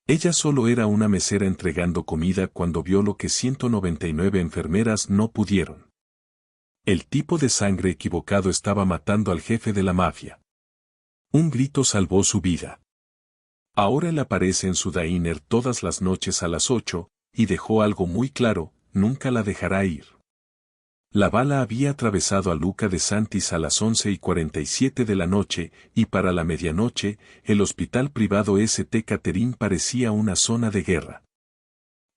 Ella solo era una mesera entregando comida cuando vio lo que 199 enfermeras no pudieron. El tipo de sangre equivocado estaba matando al jefe de la mafia. Un grito salvó su vida. Ahora él aparece en su diner todas las noches a las 8, y dejó algo muy claro, nunca la dejará ir. La bala había atravesado a Luca De Santis a las 11:47 de la noche, y para la medianoche, el hospital privado St. Catherine parecía una zona de guerra.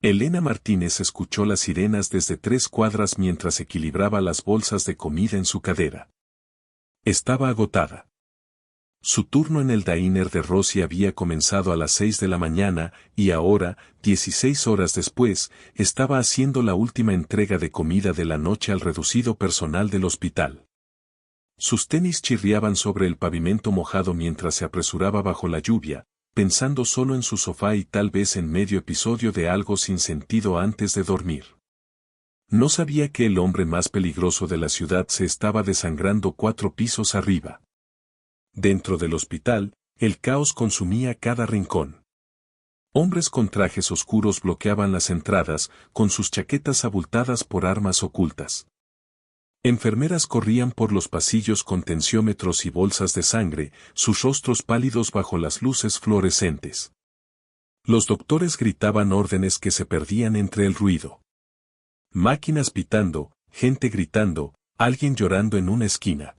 Elena Martínez escuchó las sirenas desde 3 cuadras mientras equilibraba las bolsas de comida en su cadera. Estaba agotada. Su turno en el diner de Rossi había comenzado a las 6 de la mañana, y ahora, 16 horas después, estaba haciendo la última entrega de comida de la noche al reducido personal del hospital. Sus tenis chirriaban sobre el pavimento mojado mientras se apresuraba bajo la lluvia, pensando solo en su sofá y tal vez en medio episodio de algo sin sentido antes de dormir. No sabía que el hombre más peligroso de la ciudad se estaba desangrando 4 pisos arriba. Dentro del hospital, el caos consumía cada rincón. Hombres con trajes oscuros bloqueaban las entradas, con sus chaquetas abultadas por armas ocultas. Enfermeras corrían por los pasillos con tensiómetros y bolsas de sangre, sus rostros pálidos bajo las luces fluorescentes. Los doctores gritaban órdenes que se perdían entre el ruido. Máquinas pitando, gente gritando, alguien llorando en una esquina.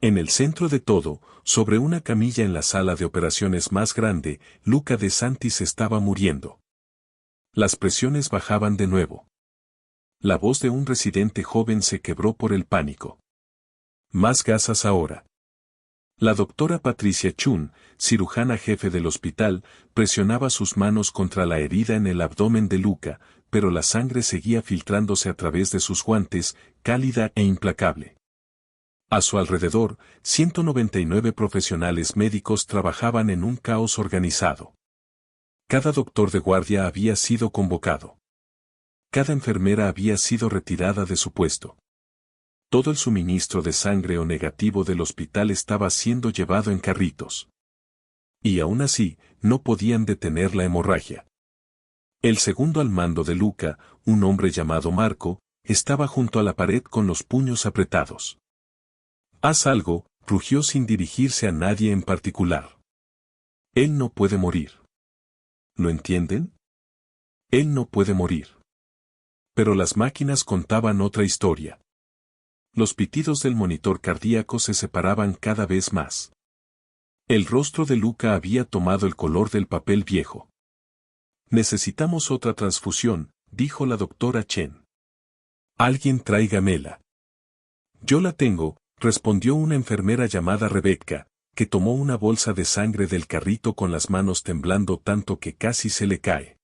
En el centro de todo, sobre una camilla en la sala de operaciones más grande, Luca De Santis estaba muriendo. Las presiones bajaban de nuevo. La voz de un residente joven se quebró por el pánico. Más gasas ahora. La doctora Patricia Chun, cirujana jefe del hospital, presionaba sus manos contra la herida en el abdomen de Luca, pero la sangre seguía filtrándose a través de sus guantes, cálida e implacable. A su alrededor, 199 profesionales médicos trabajaban en un caos organizado. Cada doctor de guardia había sido convocado. Cada enfermera había sido retirada de su puesto. Todo el suministro de sangre o negativo del hospital estaba siendo llevado en carritos. Y aún así, no podían detener la hemorragia. El segundo al mando de Luca, un hombre llamado Marco, estaba junto a la pared con los puños apretados. «Haz algo», rugió sin dirigirse a nadie en particular. «Él no puede morir». ¿Lo entienden? Él no puede morir. Pero las máquinas contaban otra historia. Los pitidos del monitor cardíaco se separaban cada vez más. El rostro de Luca había tomado el color del papel viejo. «Necesitamos otra transfusión», dijo la doctora Chen. «Alguien tráigamela». «Yo la tengo», respondió una enfermera llamada Rebecca, que tomó una bolsa de sangre del carrito con las manos temblando tanto que casi se le cae.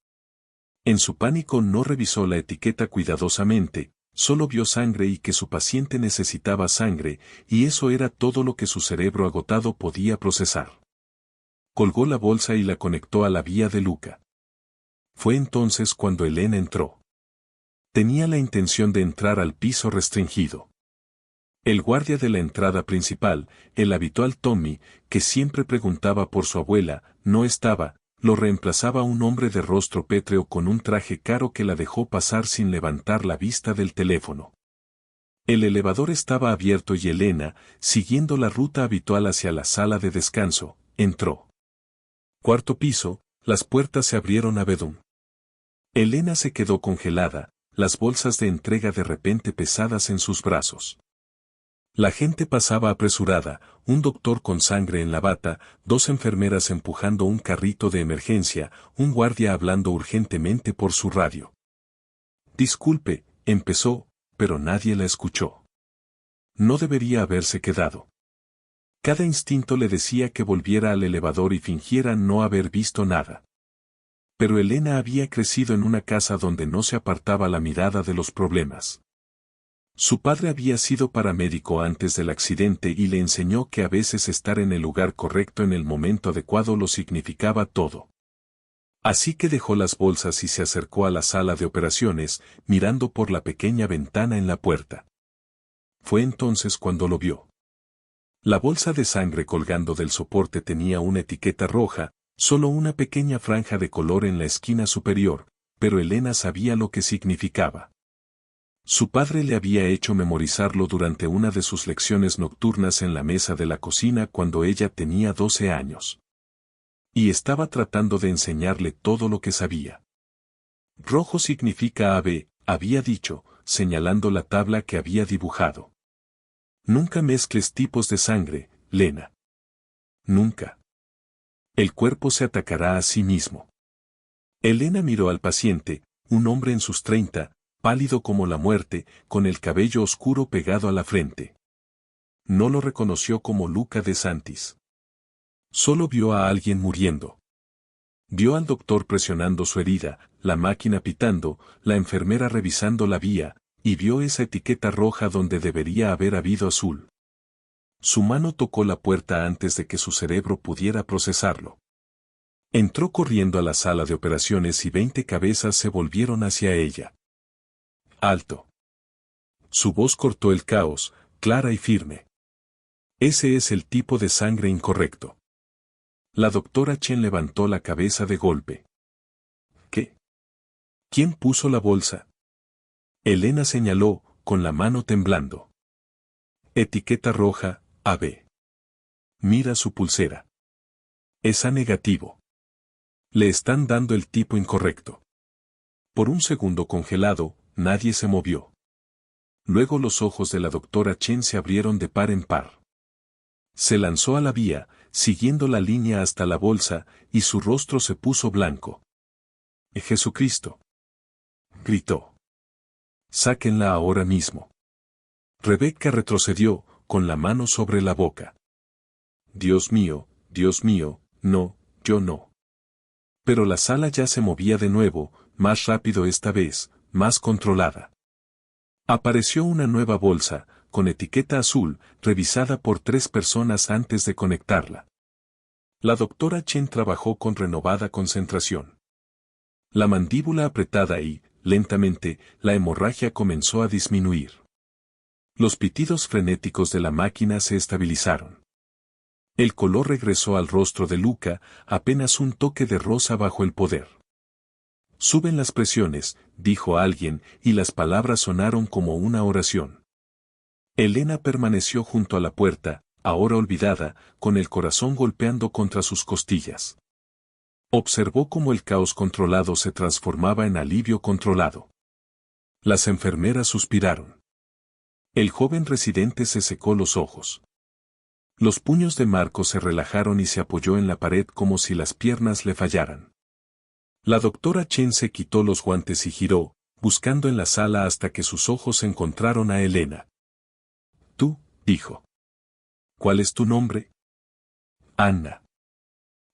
En su pánico no revisó la etiqueta cuidadosamente, solo vio sangre y que su paciente necesitaba sangre, y eso era todo lo que su cerebro agotado podía procesar. Colgó la bolsa y la conectó a la vía de Luca. Fue entonces cuando Elena entró. Tenía la intención de entrar al piso restringido. El guardia de la entrada principal, el habitual Tommy, que siempre preguntaba por su abuela, no estaba, lo reemplazaba un hombre de rostro pétreo con un traje caro que la dejó pasar sin levantar la vista del teléfono. El elevador estaba abierto y Elena, siguiendo la ruta habitual hacia la sala de descanso, entró. 4º piso, las puertas se abrieron a vedum. Elena se quedó congelada, las bolsas de entrega de repente pesadas en sus brazos. La gente pasaba apresurada, un doctor con sangre en la bata, 2 enfermeras empujando un carrito de emergencia, un guardia hablando urgentemente por su radio. «Disculpe», empezó, pero nadie la escuchó. No debería haberse quedado. Cada instinto le decía que volviera al elevador y fingiera no haber visto nada. Pero Elena había crecido en una casa donde no se apartaba la mirada de los problemas. Su padre había sido paramédico antes del accidente y le enseñó que a veces estar en el lugar correcto en el momento adecuado lo significaba todo. Así que dejó las bolsas y se acercó a la sala de operaciones, mirando por la pequeña ventana en la puerta. Fue entonces cuando lo vio. La bolsa de sangre colgando del soporte tenía una etiqueta roja, Solo una pequeña franja de color en la esquina superior, pero Elena sabía lo que significaba. Su padre le había hecho memorizarlo durante una de sus lecciones nocturnas en la mesa de la cocina cuando ella tenía 12 años. Y estaba tratando de enseñarle todo lo que sabía. Rojo significa AB, había dicho, señalando la tabla que había dibujado. Nunca mezcles tipos de sangre, Lena. Nunca. El cuerpo se atacará a sí mismo. Elena miró al paciente, un hombre en sus 30, pálido como la muerte, con el cabello oscuro pegado a la frente. No lo reconoció como Luca de Santis. Solo vio a alguien muriendo. Vio al doctor presionando su herida, la máquina pitando, la enfermera revisando la vía, y vio esa etiqueta roja donde debería haber habido azul. Su mano tocó la puerta antes de que su cerebro pudiera procesarlo. Entró corriendo a la sala de operaciones y 20 cabezas se volvieron hacia ella. ¡Alto! Su voz cortó el caos, clara y firme. Ese es el tipo de sangre incorrecto. La doctora Chen levantó la cabeza de golpe. ¿Qué? ¿Quién puso la bolsa? Elena señaló, con la mano temblando. Etiqueta roja, AB. Mira su pulsera. Es A negativo. Le están dando el tipo incorrecto. Por un segundo congelado, nadie se movió. Luego los ojos de la doctora Chen se abrieron de par en par. Se lanzó a la vía, siguiendo la línea hasta la bolsa, y su rostro se puso blanco. ¡Jesucristo! Gritó. Sáquenla ahora mismo. Rebecca retrocedió, con la mano sobre la boca. Dios mío, no, yo no. Pero la sala ya se movía de nuevo, más rápido esta vez, más controlada. Apareció una nueva bolsa, con etiqueta azul, revisada por 3 personas antes de conectarla. La doctora Chen trabajó con renovada concentración. La mandíbula apretada y, lentamente, la hemorragia comenzó a disminuir. Los pitidos frenéticos de la máquina se estabilizaron. El color regresó al rostro de Luca, apenas un toque de rosa bajo el poder. Suben las presiones, dijo alguien, y las palabras sonaron como una oración. Elena permaneció junto a la puerta, ahora olvidada, con el corazón golpeando contra sus costillas. Observó cómo el caos controlado se transformaba en alivio controlado. Las enfermeras suspiraron. El joven residente se secó los ojos. Los puños de Marco se relajaron y se apoyó en la pared como si las piernas le fallaran. La doctora Chen se quitó los guantes y giró, buscando en la sala hasta que sus ojos encontraron a Elena. Tú, dijo. ¿Cuál es tu nombre? Anna.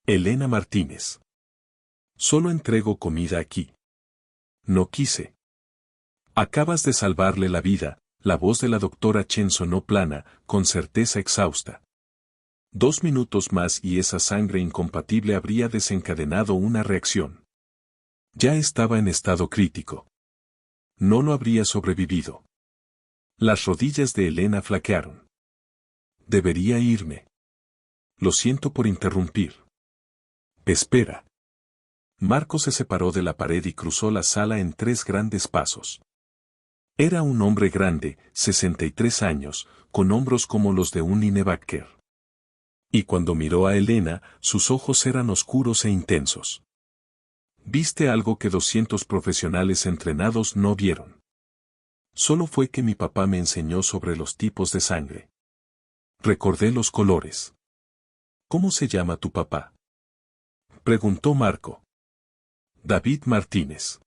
Elena Martínez. Solo entrego comida aquí. No quise. Acabas de salvarle la vida. La voz de la doctora Chen sonó plana, con certeza exhausta. 2 minutos más y esa sangre incompatible habría desencadenado una reacción. Ya estaba en estado crítico. No lo habría sobrevivido. Las rodillas de Elena flaquearon. Debería irme. Lo siento por interrumpir. Espera. Marco se separó de la pared y cruzó la sala en 3 grandes pasos. Era un hombre grande, 63 años, con hombros como los de un linebacker. Y cuando miró a Elena, sus ojos eran oscuros e intensos. Viste algo que 200 profesionales entrenados no vieron. Solo fue que mi papá me enseñó sobre los tipos de sangre. Recordé los colores. ¿Cómo se llama tu papá? Preguntó Marco. David Martínez.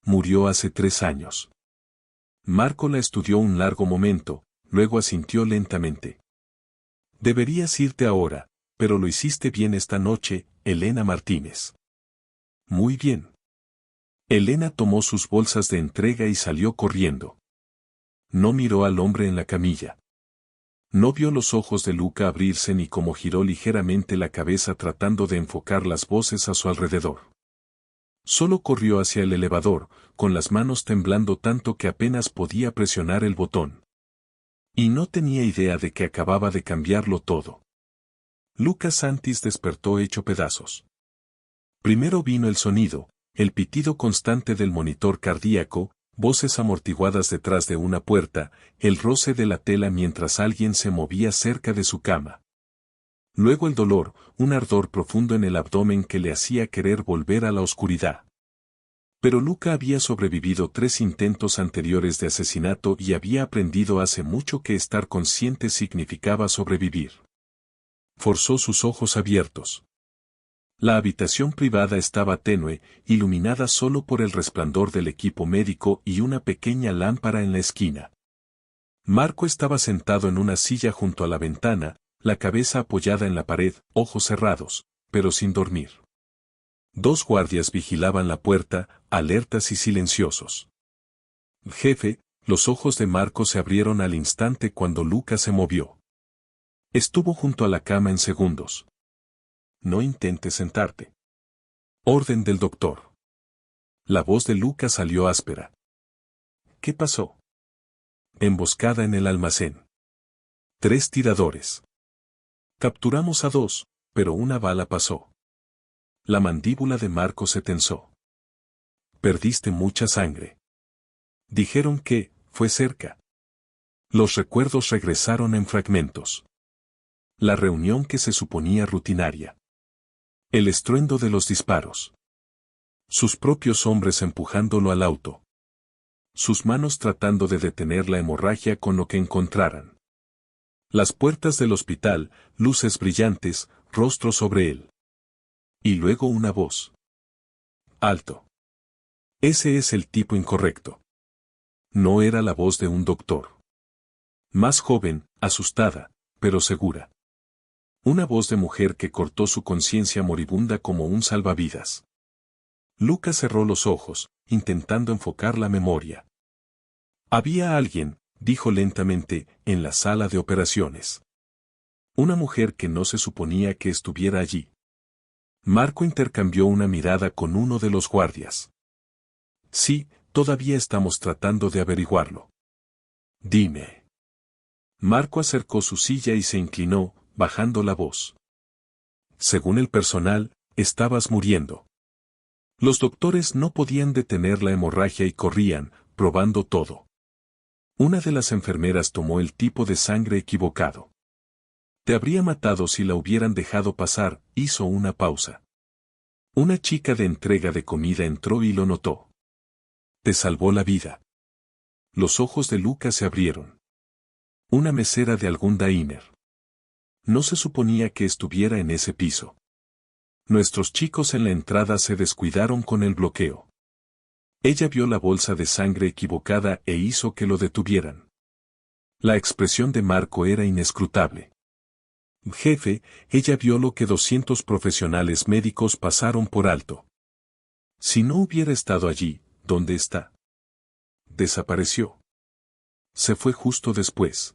Murió hace 3 años. Marco la estudió un largo momento, luego asintió lentamente. Deberías irte ahora, pero lo hiciste bien esta noche, Elena Martínez. Muy bien. Elena tomó sus bolsas de entrega y salió corriendo. No miró al hombre en la camilla. No vio los ojos de Luca abrirse ni cómo giró ligeramente la cabeza tratando de enfocar las voces a su alrededor. Solo corrió hacia el elevador, con las manos temblando tanto que apenas podía presionar el botón. Y no tenía idea de que acababa de cambiarlo todo. Luca Santis despertó hecho pedazos. Primero vino el sonido, el pitido constante del monitor cardíaco, voces amortiguadas detrás de una puerta, el roce de la tela mientras alguien se movía cerca de su cama. Luego el dolor, un ardor profundo en el abdomen que le hacía querer volver a la oscuridad. Pero Luca había sobrevivido 3 intentos anteriores de asesinato y había aprendido hace mucho que estar consciente significaba sobrevivir. Forzó sus ojos abiertos. La habitación privada estaba tenue, iluminada solo por el resplandor del equipo médico y una pequeña lámpara en la esquina. Marco estaba sentado en una silla junto a la ventana, la cabeza apoyada en la pared, ojos cerrados, pero sin dormir. 2 guardias vigilaban la puerta, alertas y silenciosos. Jefe, los ojos de Marco se abrieron al instante cuando Luca se movió. Estuvo junto a la cama en segundos. No intentes sentarte. Orden del doctor. La voz de Luca salió áspera. ¿Qué pasó? Emboscada en el almacén. 3 tiradores. Capturamos a 2, pero una bala pasó. La mandíbula de Marco se tensó. Perdiste mucha sangre. Dijeron que, fue cerca. Los recuerdos regresaron en fragmentos. La reunión que se suponía rutinaria. El estruendo de los disparos. Sus propios hombres empujándolo al auto. Sus manos tratando de detener la hemorragia con lo que encontraran. Las puertas del hospital, luces brillantes, rostro sobre él. Y luego una voz. Alto. Ese es el tipo incorrecto. No era la voz de un doctor. Más joven, asustada, pero segura. Una voz de mujer que cortó su conciencia moribunda como un salvavidas. Luca cerró los ojos, intentando enfocar la memoria. Había alguien, dijo lentamente, en la sala de operaciones. Una mujer que no se suponía que estuviera allí. Marco intercambió una mirada con uno de los guardias. Sí, todavía estamos tratando de averiguarlo. Dime. Marco acercó su silla y se inclinó, bajando la voz. Según el personal, estabas muriendo. Los doctores no podían detener la hemorragia y corrían, probando todo. Una de las enfermeras tomó el tipo de sangre equivocado. Te habría matado si la hubieran dejado pasar, hizo una pausa. Una chica de entrega de comida entró y lo notó. Te salvó la vida. Los ojos de Luca se abrieron. Una mesera de algún diner. No se suponía que estuviera en ese piso. Nuestros chicos en la entrada se descuidaron con el bloqueo. Ella vio la bolsa de sangre equivocada e hizo que lo detuvieran. La expresión de Marco era inescrutable. Jefe, ella vio lo que 200 profesionales médicos pasaron por alto. Si no hubiera estado allí, ¿dónde está? Desapareció. Se fue justo después.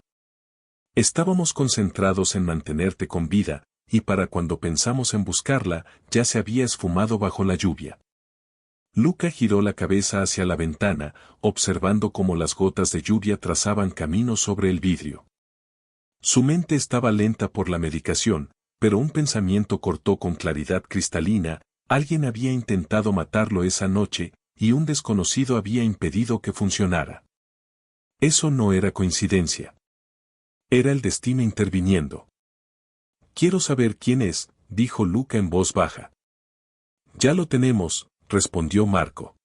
Estábamos concentrados en mantenerte con vida, y para cuando pensamos en buscarla, ya se había esfumado bajo la lluvia. Luca giró la cabeza hacia la ventana, observando cómo las gotas de lluvia trazaban caminos sobre el vidrio. Su mente estaba lenta por la medicación, pero un pensamiento cortó con claridad cristalina: alguien había intentado matarlo esa noche, y un desconocido había impedido que funcionara. Eso no era coincidencia. Era el destino interviniendo. Quiero saber quién es, dijo Luca en voz baja. Ya lo tenemos, respondió Marco.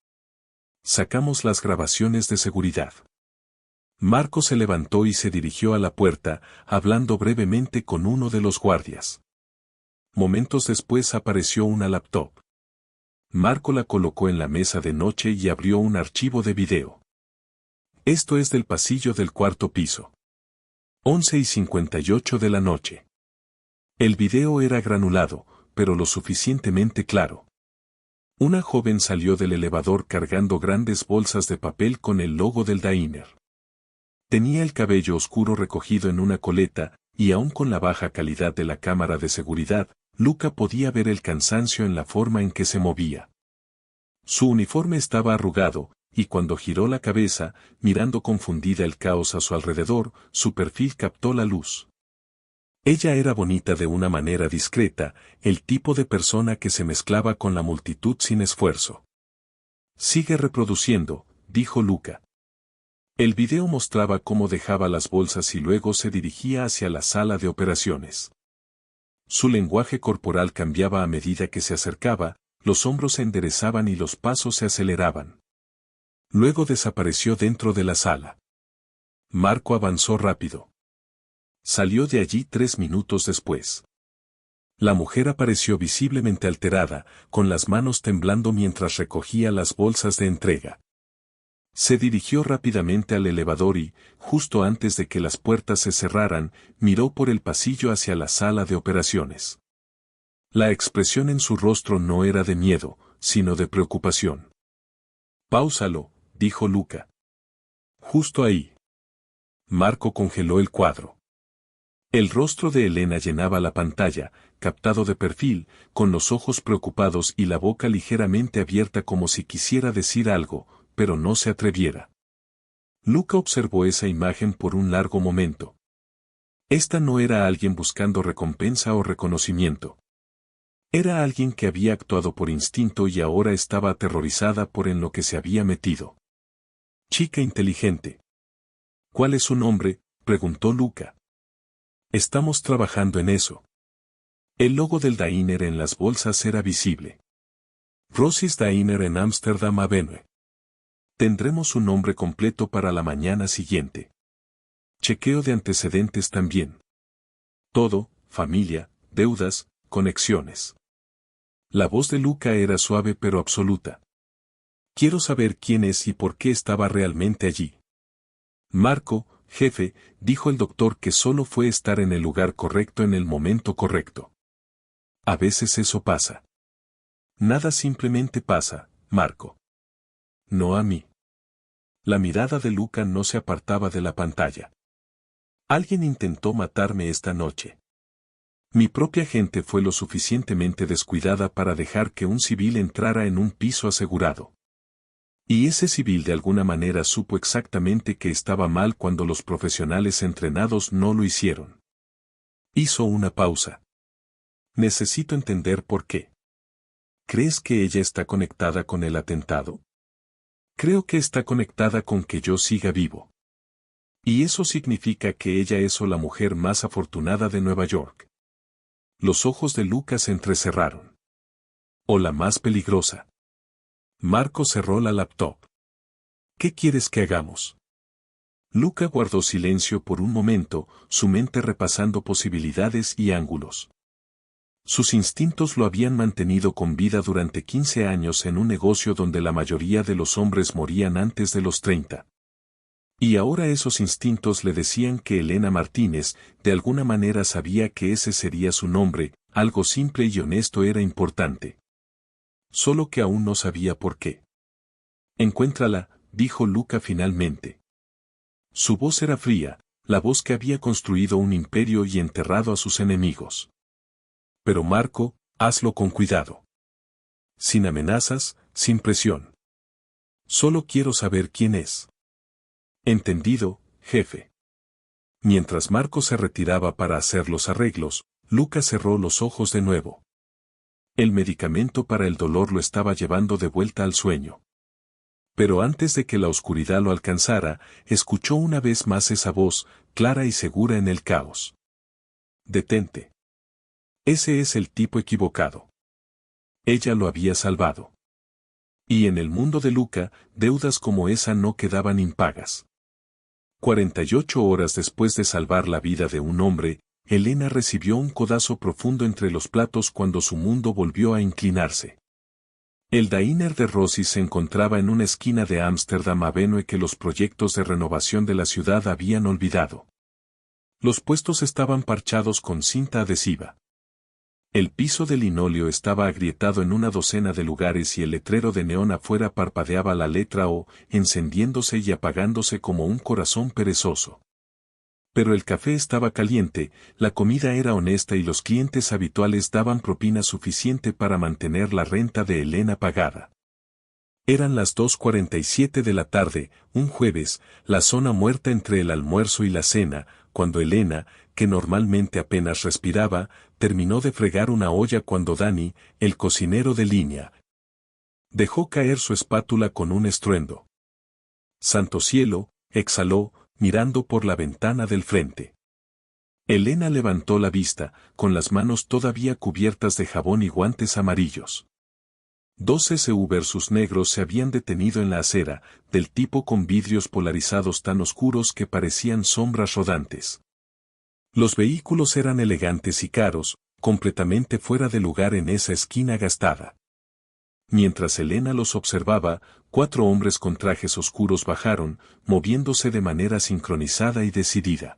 Sacamos las grabaciones de seguridad. Marco se levantó y se dirigió a la puerta, hablando brevemente con uno de los guardias. Momentos después apareció una laptop. Marco la colocó en la mesa de noche y abrió un archivo de video. Esto es del pasillo del 4º piso. 11:58 de la noche. El video era granulado, pero lo suficientemente claro. Una joven salió del elevador cargando grandes bolsas de papel con el logo del diner. Tenía el cabello oscuro recogido en una coleta, y aun con la baja calidad de la cámara de seguridad, Luca podía ver el cansancio en la forma en que se movía. Su uniforme estaba arrugado, y cuando giró la cabeza, mirando confundida el caos a su alrededor, su perfil captó la luz. Ella era bonita de una manera discreta, el tipo de persona que se mezclaba con la multitud sin esfuerzo. Sigue reproduciendo, dijo Luca. El video mostraba cómo dejaba las bolsas y luego se dirigía hacia la sala de operaciones. Su lenguaje corporal cambiaba a medida que se acercaba, los hombros se enderezaban y los pasos se aceleraban. Luego desapareció dentro de la sala. Marco avanzó rápido. Salió de allí 3 minutos después. La mujer apareció visiblemente alterada, con las manos temblando mientras recogía las bolsas de entrega. Se dirigió rápidamente al elevador y, justo antes de que las puertas se cerraran, miró por el pasillo hacia la sala de operaciones. La expresión en su rostro no era de miedo, sino de preocupación. «Páusalo», dijo Luca. Justo ahí. Marco congeló el cuadro. El rostro de Elena llenaba la pantalla, captado de perfil, con los ojos preocupados y la boca ligeramente abierta como si quisiera decir algo, pero no se atreviera. Luca observó esa imagen por un largo momento. Esta no era alguien buscando recompensa o reconocimiento. Era alguien que había actuado por instinto y ahora estaba aterrorizada por en lo que se había metido. Chica inteligente. ¿Cuál es su nombre?, preguntó Luca. Estamos trabajando en eso. El logo del diner en las bolsas era visible. Rosie's Diner en Amsterdam Avenue. Tendremos su nombre completo para la mañana siguiente. Chequeo de antecedentes también. Todo, familia, deudas, conexiones. La voz de Luca era suave pero absoluta. Quiero saber quién es y por qué estaba realmente allí. Marco, jefe, dijo el doctor que solo fue estar en el lugar correcto en el momento correcto. A veces eso pasa. Nada simplemente pasa, Marco. No a mí. La mirada de Luca no se apartaba de la pantalla. Alguien intentó matarme esta noche. Mi propia gente fue lo suficientemente descuidada para dejar que un civil entrara en un piso asegurado. Y ese civil de alguna manera supo exactamente que estaba mal cuando los profesionales entrenados no lo hicieron. Hizo una pausa. Necesito entender por qué. ¿Crees que ella está conectada con el atentado? Creo que está conectada con que yo siga vivo. Y eso significa que ella es o la mujer más afortunada de Nueva York. Los ojos de Lucas se entrecerraron. O la más peligrosa. Marco cerró la laptop. ¿Qué quieres que hagamos? Luca guardó silencio por un momento, su mente repasando posibilidades y ángulos. Sus instintos lo habían mantenido con vida durante 15 años en un negocio donde la mayoría de los hombres morían antes de los 30. Y ahora esos instintos le decían que Elena Martínez, de alguna manera sabía que ese sería su nombre, algo simple y honesto era importante. Solo que aún no sabía por qué. Encuéntrala, dijo Luca finalmente. Su voz era fría, la voz que había construido un imperio y enterrado a sus enemigos. Pero Marco, hazlo con cuidado. Sin amenazas, sin presión. Solo quiero saber quién es. Entendido, jefe. Mientras Marco se retiraba para hacer los arreglos, Luca cerró los ojos de nuevo. El medicamento para el dolor lo estaba llevando de vuelta al sueño. Pero antes de que la oscuridad lo alcanzara, escuchó una vez más esa voz, clara y segura en el caos. Detente. Ese es el tipo equivocado. Ella lo había salvado. Y en el mundo de Luca, deudas como esa no quedaban impagas. 48 horas después de salvar la vida de un hombre, Elena recibió un codazo profundo entre los platos cuando su mundo volvió a inclinarse. El diner de Rosie se encontraba en una esquina de Amsterdam Avenue que los proyectos de renovación de la ciudad habían olvidado. Los puestos estaban parchados con cinta adhesiva. El piso de linóleo estaba agrietado en una docena de lugares y el letrero de neón afuera parpadeaba la letra O, encendiéndose y apagándose como un corazón perezoso. Pero el café estaba caliente, la comida era honesta y los clientes habituales daban propina suficiente para mantener la renta de Elena pagada. Eran las 2:47 de la tarde, un jueves, la zona muerta entre el almuerzo y la cena, cuando Elena, que normalmente apenas respiraba, terminó de fregar una olla cuando Danny, el cocinero de línea, dejó caer su espátula con un estruendo. ¡Santo cielo!, exhaló, mirando por la ventana del frente. Elena levantó la vista, con las manos todavía cubiertas de jabón y guantes amarillos. 2 SUV versus negros se habían detenido en la acera, del tipo con vidrios polarizados tan oscuros que parecían sombras rodantes. Los vehículos eran elegantes y caros, completamente fuera de lugar en esa esquina gastada. Mientras Elena los observaba, 4 hombres con trajes oscuros bajaron, moviéndose de manera sincronizada y decidida.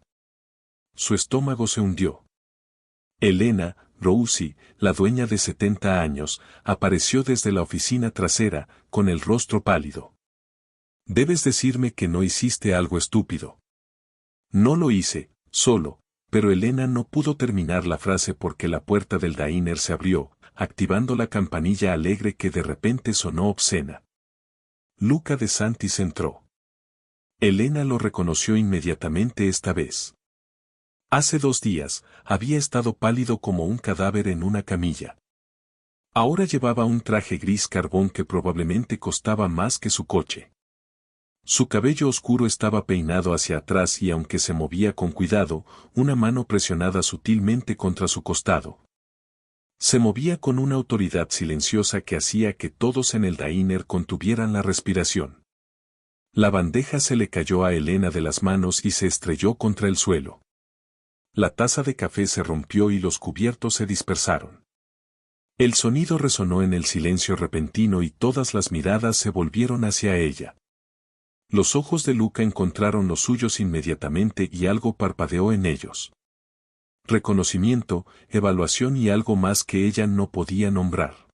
Su estómago se hundió. Elena, Rousey, la dueña de 70 años, apareció desde la oficina trasera, con el rostro pálido. Debes decirme que no hiciste algo estúpido. No lo hice, solo, pero Elena no pudo terminar la frase porque la puerta del diner se abrió, activando la campanilla alegre que de repente sonó obscena. Luca De Santis entró. Elena lo reconoció inmediatamente esta vez. Hace 2 días, había estado pálido como un cadáver en una camilla. Ahora llevaba un traje gris carbón que probablemente costaba más que su coche. Su cabello oscuro estaba peinado hacia atrás y aunque se movía con cuidado, una mano presionada sutilmente contra su costado. Se movía con una autoridad silenciosa que hacía que todos en el diner contuvieran la respiración. La bandeja se le cayó a Elena de las manos y se estrelló contra el suelo. La taza de café se rompió y los cubiertos se dispersaron. El sonido resonó en el silencio repentino y todas las miradas se volvieron hacia ella. Los ojos de Luca encontraron los suyos inmediatamente y algo parpadeó en ellos. Reconocimiento, evaluación y algo más que ella no podía nombrar.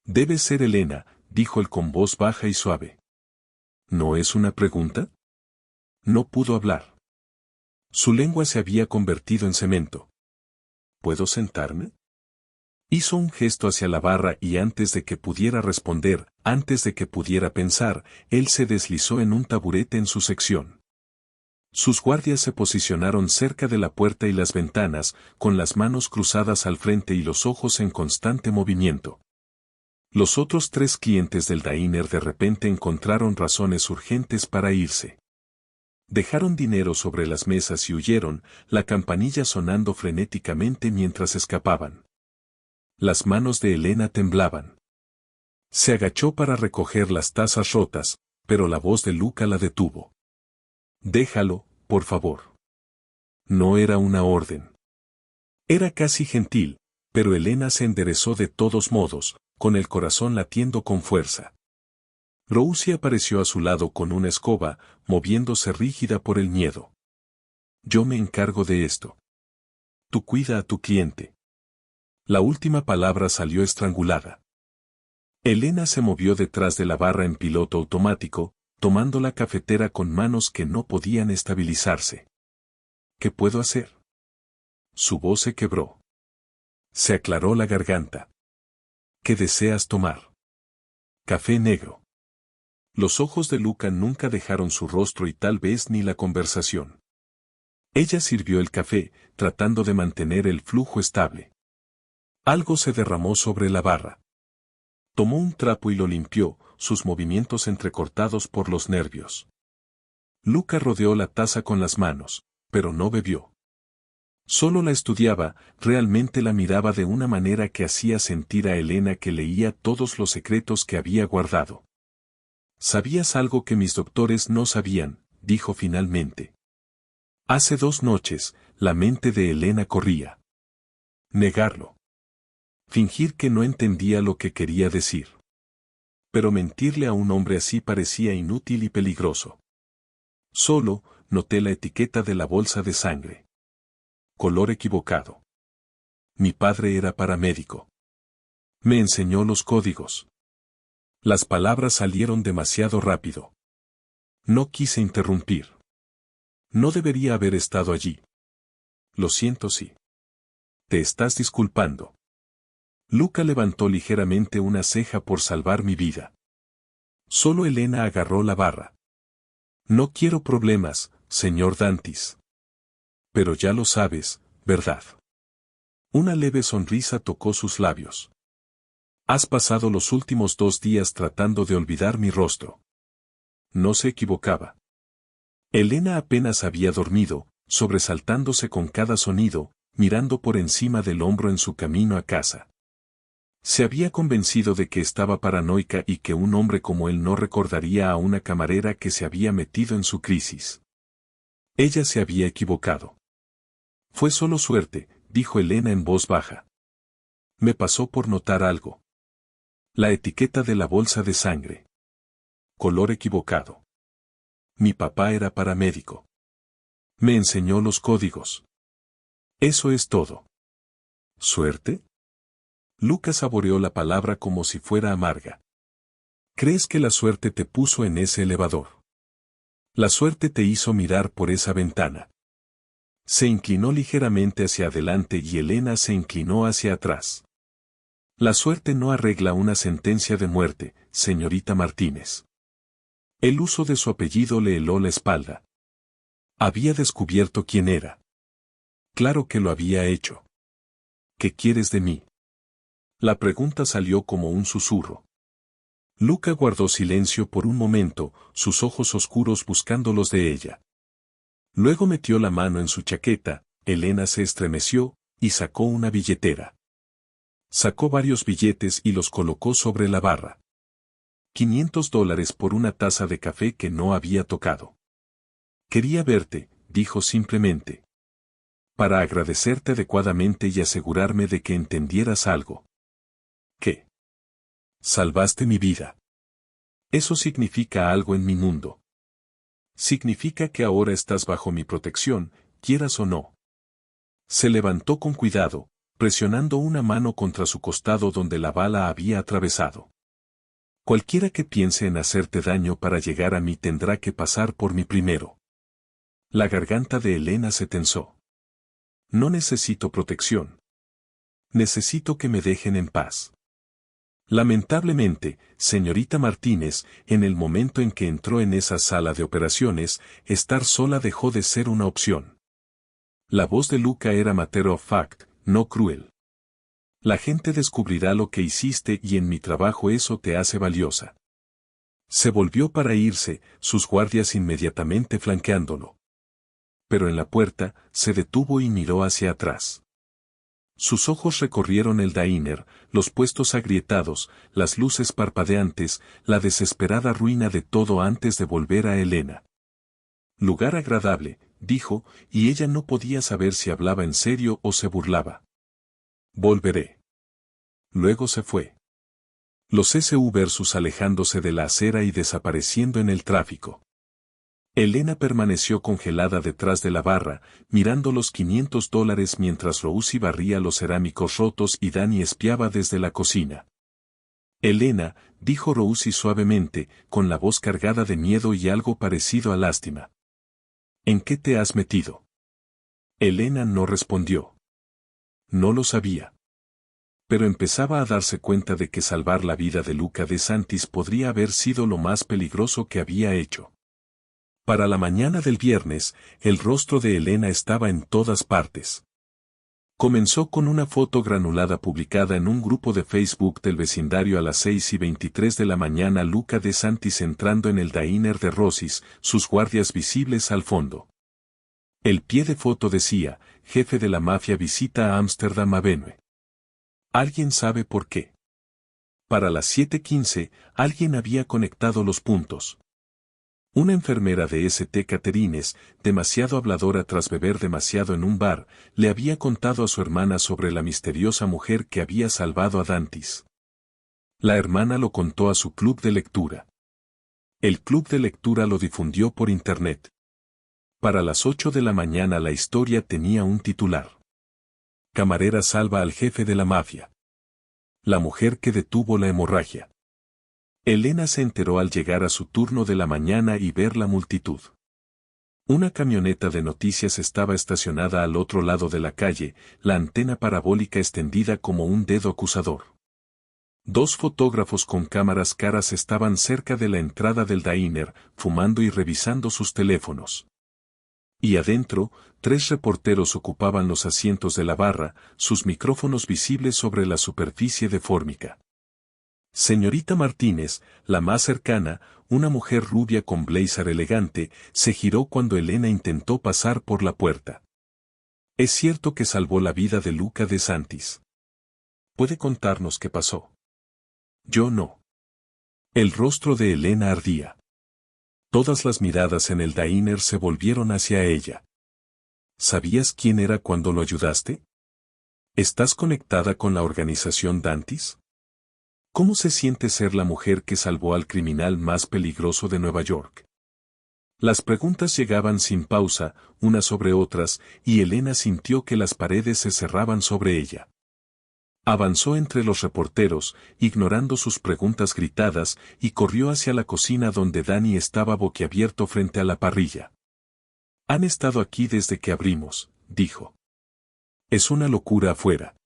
Debe ser Elena, dijo él con voz baja y suave. ¿No es una pregunta? No pudo hablar. Su lengua se había convertido en cemento. ¿Puedo sentarme? Hizo un gesto hacia la barra y antes de que pudiera responder, antes de que pudiera pensar, él se deslizó en un taburete en su sección. Sus guardias se posicionaron cerca de la puerta y las ventanas, con las manos cruzadas al frente y los ojos en constante movimiento. Los otros 3 clientes del diner de repente encontraron razones urgentes para irse. Dejaron dinero sobre las mesas y huyeron, la campanilla sonando frenéticamente mientras escapaban. Las manos de Elena temblaban. Se agachó para recoger las tazas rotas, pero la voz de Luca la detuvo. Déjalo, por favor. No era una orden. Era casi gentil, pero Elena se enderezó de todos modos, con el corazón latiendo con fuerza. Rousey apareció a su lado con una escoba, moviéndose rígida por el miedo. Yo me encargo de esto. Tú cuida a tu cliente. La última palabra salió estrangulada. Elena se movió detrás de la barra en piloto automático, tomando la cafetera con manos que no podían estabilizarse. ¿Qué puedo hacer? Su voz se quebró. Se aclaró la garganta. ¿Qué deseas tomar? Café negro. Los ojos de Luca nunca dejaron su rostro y tal vez ni la conversación. Ella sirvió el café, tratando de mantener el flujo estable. Algo se derramó sobre la barra. Tomó un trapo y lo limpió, sus movimientos entrecortados por los nervios. Luca rodeó la taza con las manos, pero no bebió. Solo la estudiaba, realmente la miraba de una manera que hacía sentir a Elena que leía todos los secretos que había guardado. «¿Sabías algo que mis doctores no sabían?», dijo finalmente. Hace 2 noches, la mente de Elena corría. Negarlo. Fingir que no entendía lo que quería decir. Pero mentirle a un hombre así parecía inútil y peligroso. Solo, noté la etiqueta de la bolsa de sangre. Color equivocado. Mi padre era paramédico. Me enseñó los códigos. Las palabras salieron demasiado rápido. No quise interrumpir. No debería haber estado allí. Lo siento, sí. Te estás disculpando. Luca levantó ligeramente una ceja por salvar mi vida. Solo Elena agarró la barra. No quiero problemas, señor Dantis. Pero ya lo sabes, ¿verdad? Una leve sonrisa tocó sus labios. Has pasado los últimos 2 días tratando de olvidar mi rostro. No se equivocaba. Elena apenas había dormido, sobresaltándose con cada sonido, mirando por encima del hombro en su camino a casa. Se había convencido de que estaba paranoica y que un hombre como él no recordaría a una camarera que se había metido en su crisis. Ella se había equivocado. Fue solo suerte, dijo Elena en voz baja. Me pasó por notar algo. La etiqueta de la bolsa de sangre. Color equivocado. Mi papá era paramédico. Me enseñó los códigos. Eso es todo. ¿Suerte? Lucas saboreó la palabra como si fuera amarga. ¿Crees que la suerte te puso en ese elevador? La suerte te hizo mirar por esa ventana. Se inclinó ligeramente hacia adelante y Elena se inclinó hacia atrás. La suerte no arregla una sentencia de muerte, señorita Martínez. El uso de su apellido le heló la espalda. Había descubierto quién era. Claro que lo había hecho. ¿Qué quieres de mí? La pregunta salió como un susurro. Luca guardó silencio por un momento, sus ojos oscuros buscando los de ella. Luego metió la mano en su chaqueta, Elena se estremeció, y sacó una billetera. Sacó varios billetes y los colocó sobre la barra. $500 por una taza de café que no había tocado. Quería verte, dijo simplemente. Para agradecerte adecuadamente y asegurarme de que entendieras algo. ¿Qué? Salvaste mi vida. Eso significa algo en mi mundo. Significa que ahora estás bajo mi protección, quieras o no. Se levantó con cuidado, presionando una mano contra su costado donde la bala había atravesado. Cualquiera que piense en hacerte daño para llegar a mí tendrá que pasar por mí primero. La garganta de Elena se tensó. No necesito protección. Necesito que me dejen en paz. Lamentablemente, señorita Martínez, en el momento en que entró en esa sala de operaciones, estar sola dejó de ser una opción. La voz de Luca era matter of fact, no cruel. La gente descubrirá lo que hiciste y en mi trabajo eso te hace valiosa. Se volvió para irse, sus guardias inmediatamente flanqueándolo. Pero en la puerta, se detuvo y miró hacia atrás. Sus ojos recorrieron el diner, los puestos agrietados, las luces parpadeantes, la desesperada ruina de todo antes de volver a Elena. Lugar agradable, dijo, y ella no podía saber si hablaba en serio o se burlaba. Volveré. Luego se fue. Los SUVs alejándose de la acera y desapareciendo en el tráfico. Elena permaneció congelada detrás de la barra, mirando los $500 mientras Rousy barría los cerámicos rotos y Dani espiaba desde la cocina. Elena, dijo Rousy suavemente, con la voz cargada de miedo y algo parecido a lástima. ¿En qué te has metido? Elena no respondió. No lo sabía. Pero empezaba a darse cuenta de que salvar la vida de Luca de Santis podría haber sido lo más peligroso que había hecho. Para la mañana del viernes, el rostro de Elena estaba en todas partes. Comenzó con una foto granulada publicada en un grupo de Facebook del vecindario a las 6:23 de la mañana. Luca de Santis entrando en el diner de Rosis, sus guardias visibles al fondo. El pie de foto decía, jefe de la mafia visita a Ámsterdam Avenue. ¿Alguien sabe por qué? Para las 7:15, alguien había conectado los puntos. Una enfermera de St. Catherines, demasiado habladora tras beber demasiado en un bar, le había contado a su hermana sobre la misteriosa mujer que había salvado a Dantis. La hermana lo contó a su club de lectura. El club de lectura lo difundió por internet. Para las 8 de la mañana la historia tenía un titular. Camarera salva al jefe de la mafia. La mujer que detuvo la hemorragia. Elena se enteró al llegar a su turno de la mañana y ver la multitud. Una camioneta de noticias estaba estacionada al otro lado de la calle, la antena parabólica extendida como un dedo acusador. 2 fotógrafos con cámaras caras estaban cerca de la entrada del diner, fumando y revisando sus teléfonos. Y adentro, 3 reporteros ocupaban los asientos de la barra, sus micrófonos visibles sobre la superficie de fórmica. Señorita Martínez, la más cercana, una mujer rubia con blazer elegante, se giró cuando Elena intentó pasar por la puerta. Es cierto que salvó la vida de Luca De Santis. ¿Puede contarnos qué pasó? Yo no. El rostro de Elena ardía. Todas las miradas en el diner se volvieron hacia ella. ¿Sabías quién era cuando lo ayudaste? ¿Estás conectada con la organización Dantis? ¿Cómo se siente ser la mujer que salvó al criminal más peligroso de Nueva York? Las preguntas llegaban sin pausa, unas sobre otras, y Elena sintió que las paredes se cerraban sobre ella. Avanzó entre los reporteros, ignorando sus preguntas gritadas, y corrió hacia la cocina donde Danny estaba boquiabierto frente a la parrilla. Han estado aquí desde que abrimos, dijo. Es una locura afuera.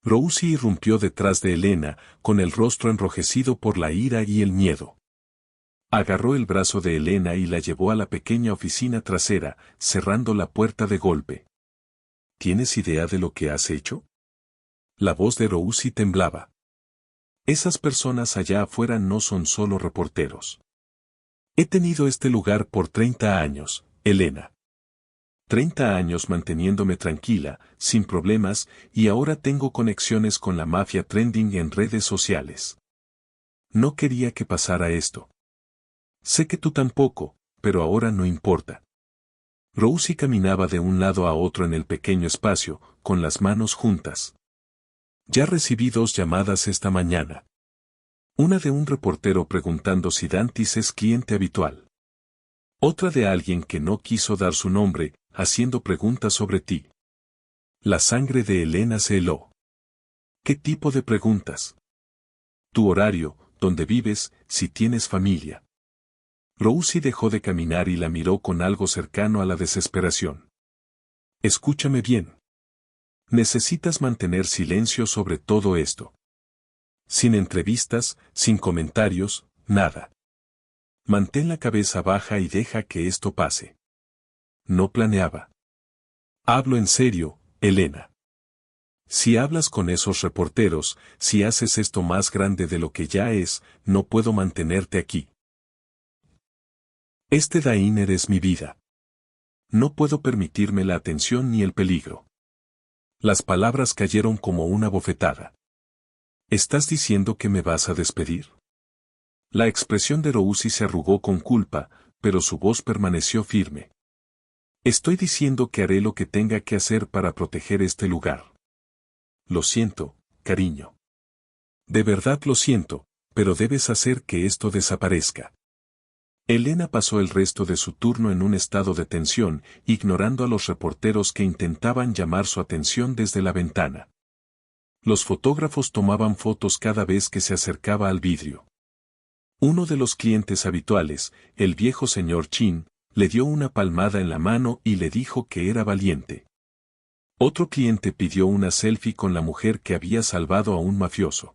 Rosie irrumpió detrás de Elena, con el rostro enrojecido por la ira y el miedo. Agarró el brazo de Elena y la llevó a la pequeña oficina trasera, cerrando la puerta de golpe. ¿Tienes idea de lo que has hecho? La voz de Rosie temblaba. Esas personas allá afuera no son solo reporteros. He tenido este lugar por 30 años, Elena. 30 años manteniéndome tranquila, sin problemas, y ahora tengo conexiones con la mafia trending en redes sociales. No quería que pasara esto. Sé que tú tampoco, pero ahora no importa. Rosie caminaba de un lado a otro en el pequeño espacio, con las manos juntas. Ya recibí 2 llamadas esta mañana. Una de un reportero preguntando si Dantis es cliente habitual. Otra de alguien que no quiso dar su nombre, haciendo preguntas sobre ti. La sangre de Elena se heló. ¿Qué tipo de preguntas? Tu horario, dónde vives, si tienes familia. Rosie dejó de caminar y la miró con algo cercano a la desesperación. Escúchame bien. Necesitas mantener silencio sobre todo esto. Sin entrevistas, sin comentarios, nada. Mantén la cabeza baja y deja que esto pase. No planeaba. Hablo en serio, Elena. Si hablas con esos reporteros, si haces esto más grande de lo que ya es, no puedo mantenerte aquí. Este diner es mi vida. No puedo permitirme la atención ni el peligro. Las palabras cayeron como una bofetada. ¿Estás diciendo que me vas a despedir? La expresión de Rosie se arrugó con culpa, pero su voz permaneció firme. Estoy diciendo que haré lo que tenga que hacer para proteger este lugar. Lo siento, cariño. De verdad lo siento, pero debes hacer que esto desaparezca. Elena pasó el resto de su turno en un estado de tensión, ignorando a los reporteros que intentaban llamar su atención desde la ventana. Los fotógrafos tomaban fotos cada vez que se acercaba al vidrio. Uno de los clientes habituales, el viejo señor Chin, le dio una palmada en la mano y le dijo que era valiente. Otro cliente pidió una selfie con la mujer que había salvado a un mafioso.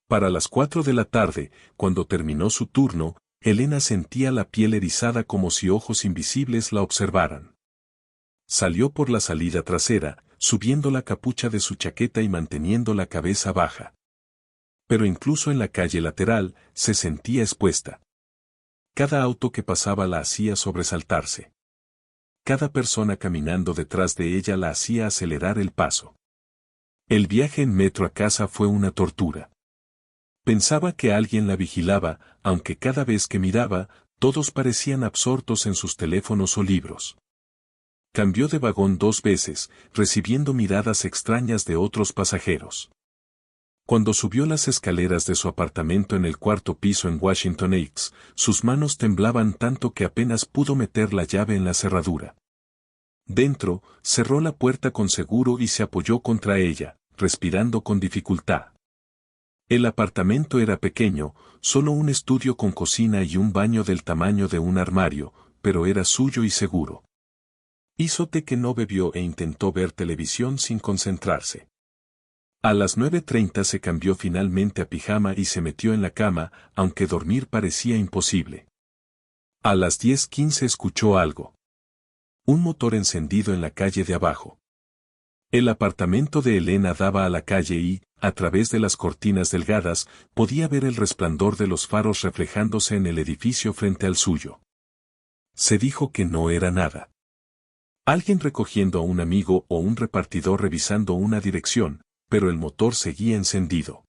Para las 4 de la tarde, cuando terminó su turno, Elena sentía la piel erizada como si ojos invisibles la observaran. Salió por la salida trasera, subiendo la capucha de su chaqueta y manteniendo la cabeza baja. Pero incluso en la calle lateral, se sentía expuesta. Cada auto que pasaba la hacía sobresaltarse. Cada persona caminando detrás de ella la hacía acelerar el paso. El viaje en metro a casa fue una tortura. Pensaba que alguien la vigilaba, aunque cada vez que miraba, todos parecían absortos en sus teléfonos o libros. Cambió de vagón 2 veces, recibiendo miradas extrañas de otros pasajeros. Cuando subió las escaleras de su apartamento en el 4º piso en Washington Heights, sus manos temblaban tanto que apenas pudo meter la llave en la cerradura. Dentro, cerró la puerta con seguro y se apoyó contra ella, respirando con dificultad. El apartamento era pequeño, solo un estudio con cocina y un baño del tamaño de un armario, pero era suyo y seguro. Hizo té que no bebió e intentó ver televisión sin concentrarse. A las 9:30 se cambió finalmente a pijama y se metió en la cama, aunque dormir parecía imposible. A las 10:15 escuchó algo. Un motor encendido en la calle de abajo. El apartamento de Elena daba a la calle y, a través de las cortinas delgadas, podía ver el resplandor de los faros reflejándose en el edificio frente al suyo. Se dijo que no era nada. Alguien recogiendo a un amigo o un repartidor revisando una dirección, pero el motor seguía encendido.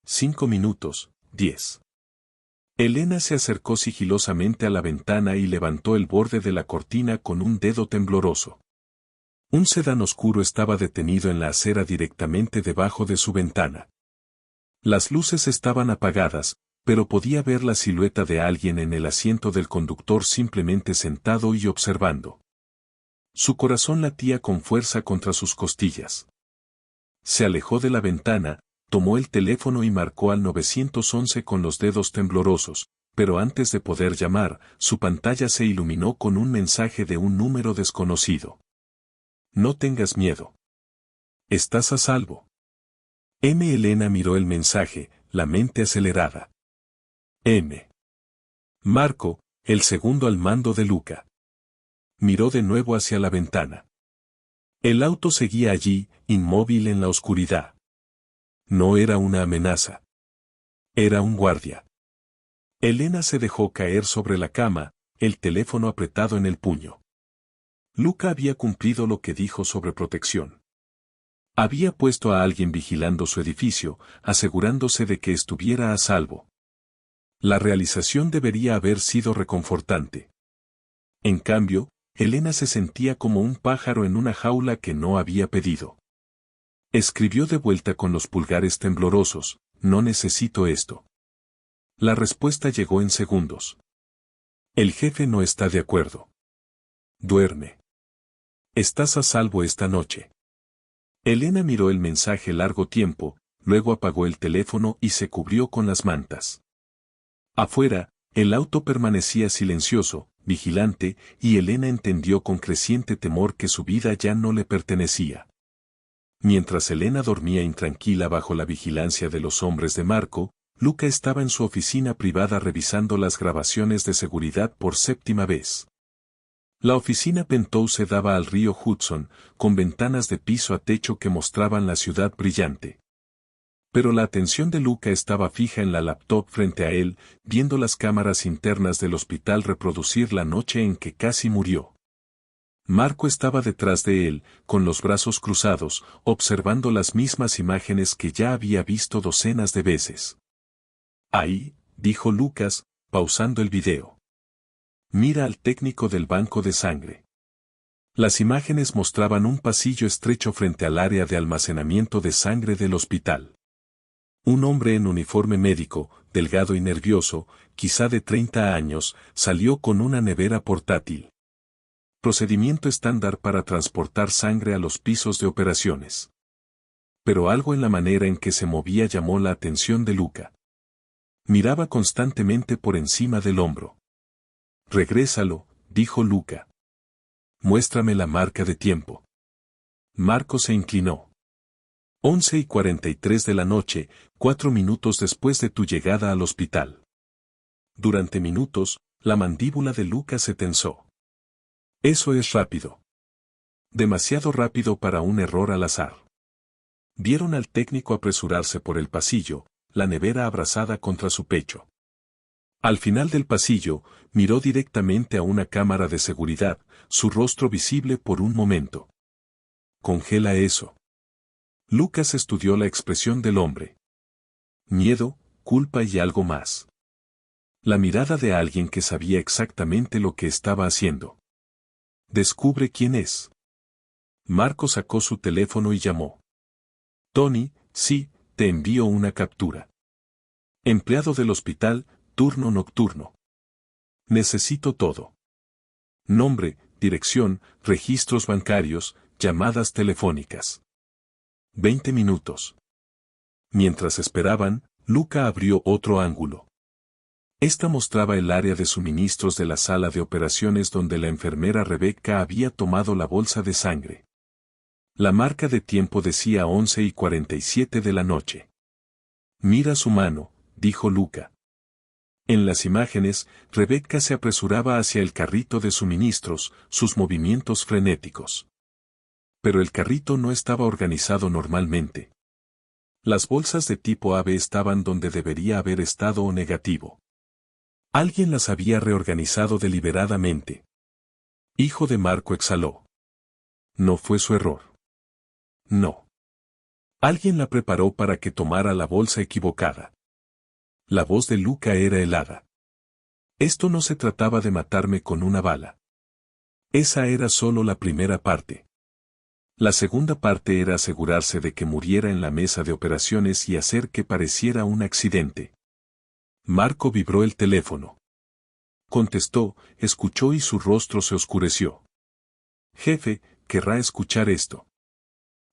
5 minutos, 10. Elena se acercó sigilosamente a la ventana y levantó el borde de la cortina con un dedo tembloroso. Un sedán oscuro estaba detenido en la acera directamente debajo de su ventana. Las luces estaban apagadas, pero podía ver la silueta de alguien en el asiento del conductor simplemente sentado y observando. Su corazón latía con fuerza contra sus costillas. Se alejó de la ventana, tomó el teléfono y marcó al 911 con los dedos temblorosos, pero antes de poder llamar, su pantalla se iluminó con un mensaje de un número desconocido. No tengas miedo. Estás a salvo. M. Elena miró el mensaje, la mente acelerada. M. Marco, el segundo al mando de Luca. Miró de nuevo hacia la ventana. El auto seguía allí, inmóvil en la oscuridad. No era una amenaza. Era un guardia. Elena se dejó caer sobre la cama, el teléfono apretado en el puño. Luca había cumplido lo que dijo sobre protección. Había puesto a alguien vigilando su edificio, asegurándose de que estuviera a salvo. La realización debería haber sido reconfortante. En cambio, Elena se sentía como un pájaro en una jaula que no había pedido. Escribió de vuelta con los pulgares temblorosos, no necesito esto. La respuesta llegó en segundos. El jefe no está de acuerdo. Duerme. Estás a salvo esta noche. Elena miró el mensaje largo tiempo, luego apagó el teléfono y se cubrió con las mantas. Afuera, el auto permanecía silencioso, vigilante, y Elena entendió con creciente temor que su vida ya no le pertenecía. Mientras Elena dormía intranquila bajo la vigilancia de los hombres de Marco, Luca estaba en su oficina privada revisando las grabaciones de seguridad por 7ª vez. La oficina Penthouse daba al río Hudson, con ventanas de piso a techo que mostraban la ciudad brillante. Pero la atención de Luca estaba fija en la laptop frente a él, viendo las cámaras internas del hospital reproducir la noche en que casi murió. Marco estaba detrás de él, con los brazos cruzados, observando las mismas imágenes que ya había visto docenas de veces. Ahí, dijo Lucas, pausando el video. Mira al técnico del banco de sangre. Las imágenes mostraban un pasillo estrecho frente al área de almacenamiento de sangre del hospital. Un hombre en uniforme médico, delgado y nervioso, quizá de 30 años, salió con una nevera portátil. Procedimiento estándar para transportar sangre a los pisos de operaciones. Pero algo en la manera en que se movía llamó la atención de Luca. Miraba constantemente por encima del hombro. Regrésalo, dijo Luca. Muéstrame la marca de tiempo. Marco se inclinó. 11:43 de la noche, 4 minutos después de tu llegada al hospital. Durante minutos, la mandíbula de Luca se tensó. Eso es rápido. Demasiado rápido para un error al azar. Vieron al técnico apresurarse por el pasillo, la nevera abrazada contra su pecho. Al final del pasillo, miró directamente a una cámara de seguridad, su rostro visible por un momento. Congela eso. Lucas estudió la expresión del hombre. Miedo, culpa y algo más. La mirada de alguien que sabía exactamente lo que estaba haciendo. Descubre quién es. Marco sacó su teléfono y llamó. Tony, sí, te envío una captura. Empleado del hospital, turno nocturno. Necesito todo. Nombre, dirección, registros bancarios, llamadas telefónicas. 20 minutos. Mientras esperaban, Luca abrió otro ángulo. Esta mostraba el área de suministros de la sala de operaciones donde la enfermera Rebecca había tomado la bolsa de sangre. La marca de tiempo decía 11:47 de la noche. Mira su mano, dijo Luca. En las imágenes, Rebecca se apresuraba hacia el carrito de suministros, sus movimientos frenéticos. Pero el carrito no estaba organizado normalmente. Las bolsas de tipo AB estaban donde debería haber estado o negativo. Alguien las había reorganizado deliberadamente. Hijo de Marco exhaló. No fue su error. No. Alguien la preparó para que tomara la bolsa equivocada. La voz de Luca era helada. Esto no se trataba de matarme con una bala. Esa era solo la primera parte. La segunda parte era asegurarse de que muriera en la mesa de operaciones y hacer que pareciera un accidente. Marco vibró el teléfono. Contestó, escuchó y su rostro se oscureció. Jefe, querrá escuchar esto.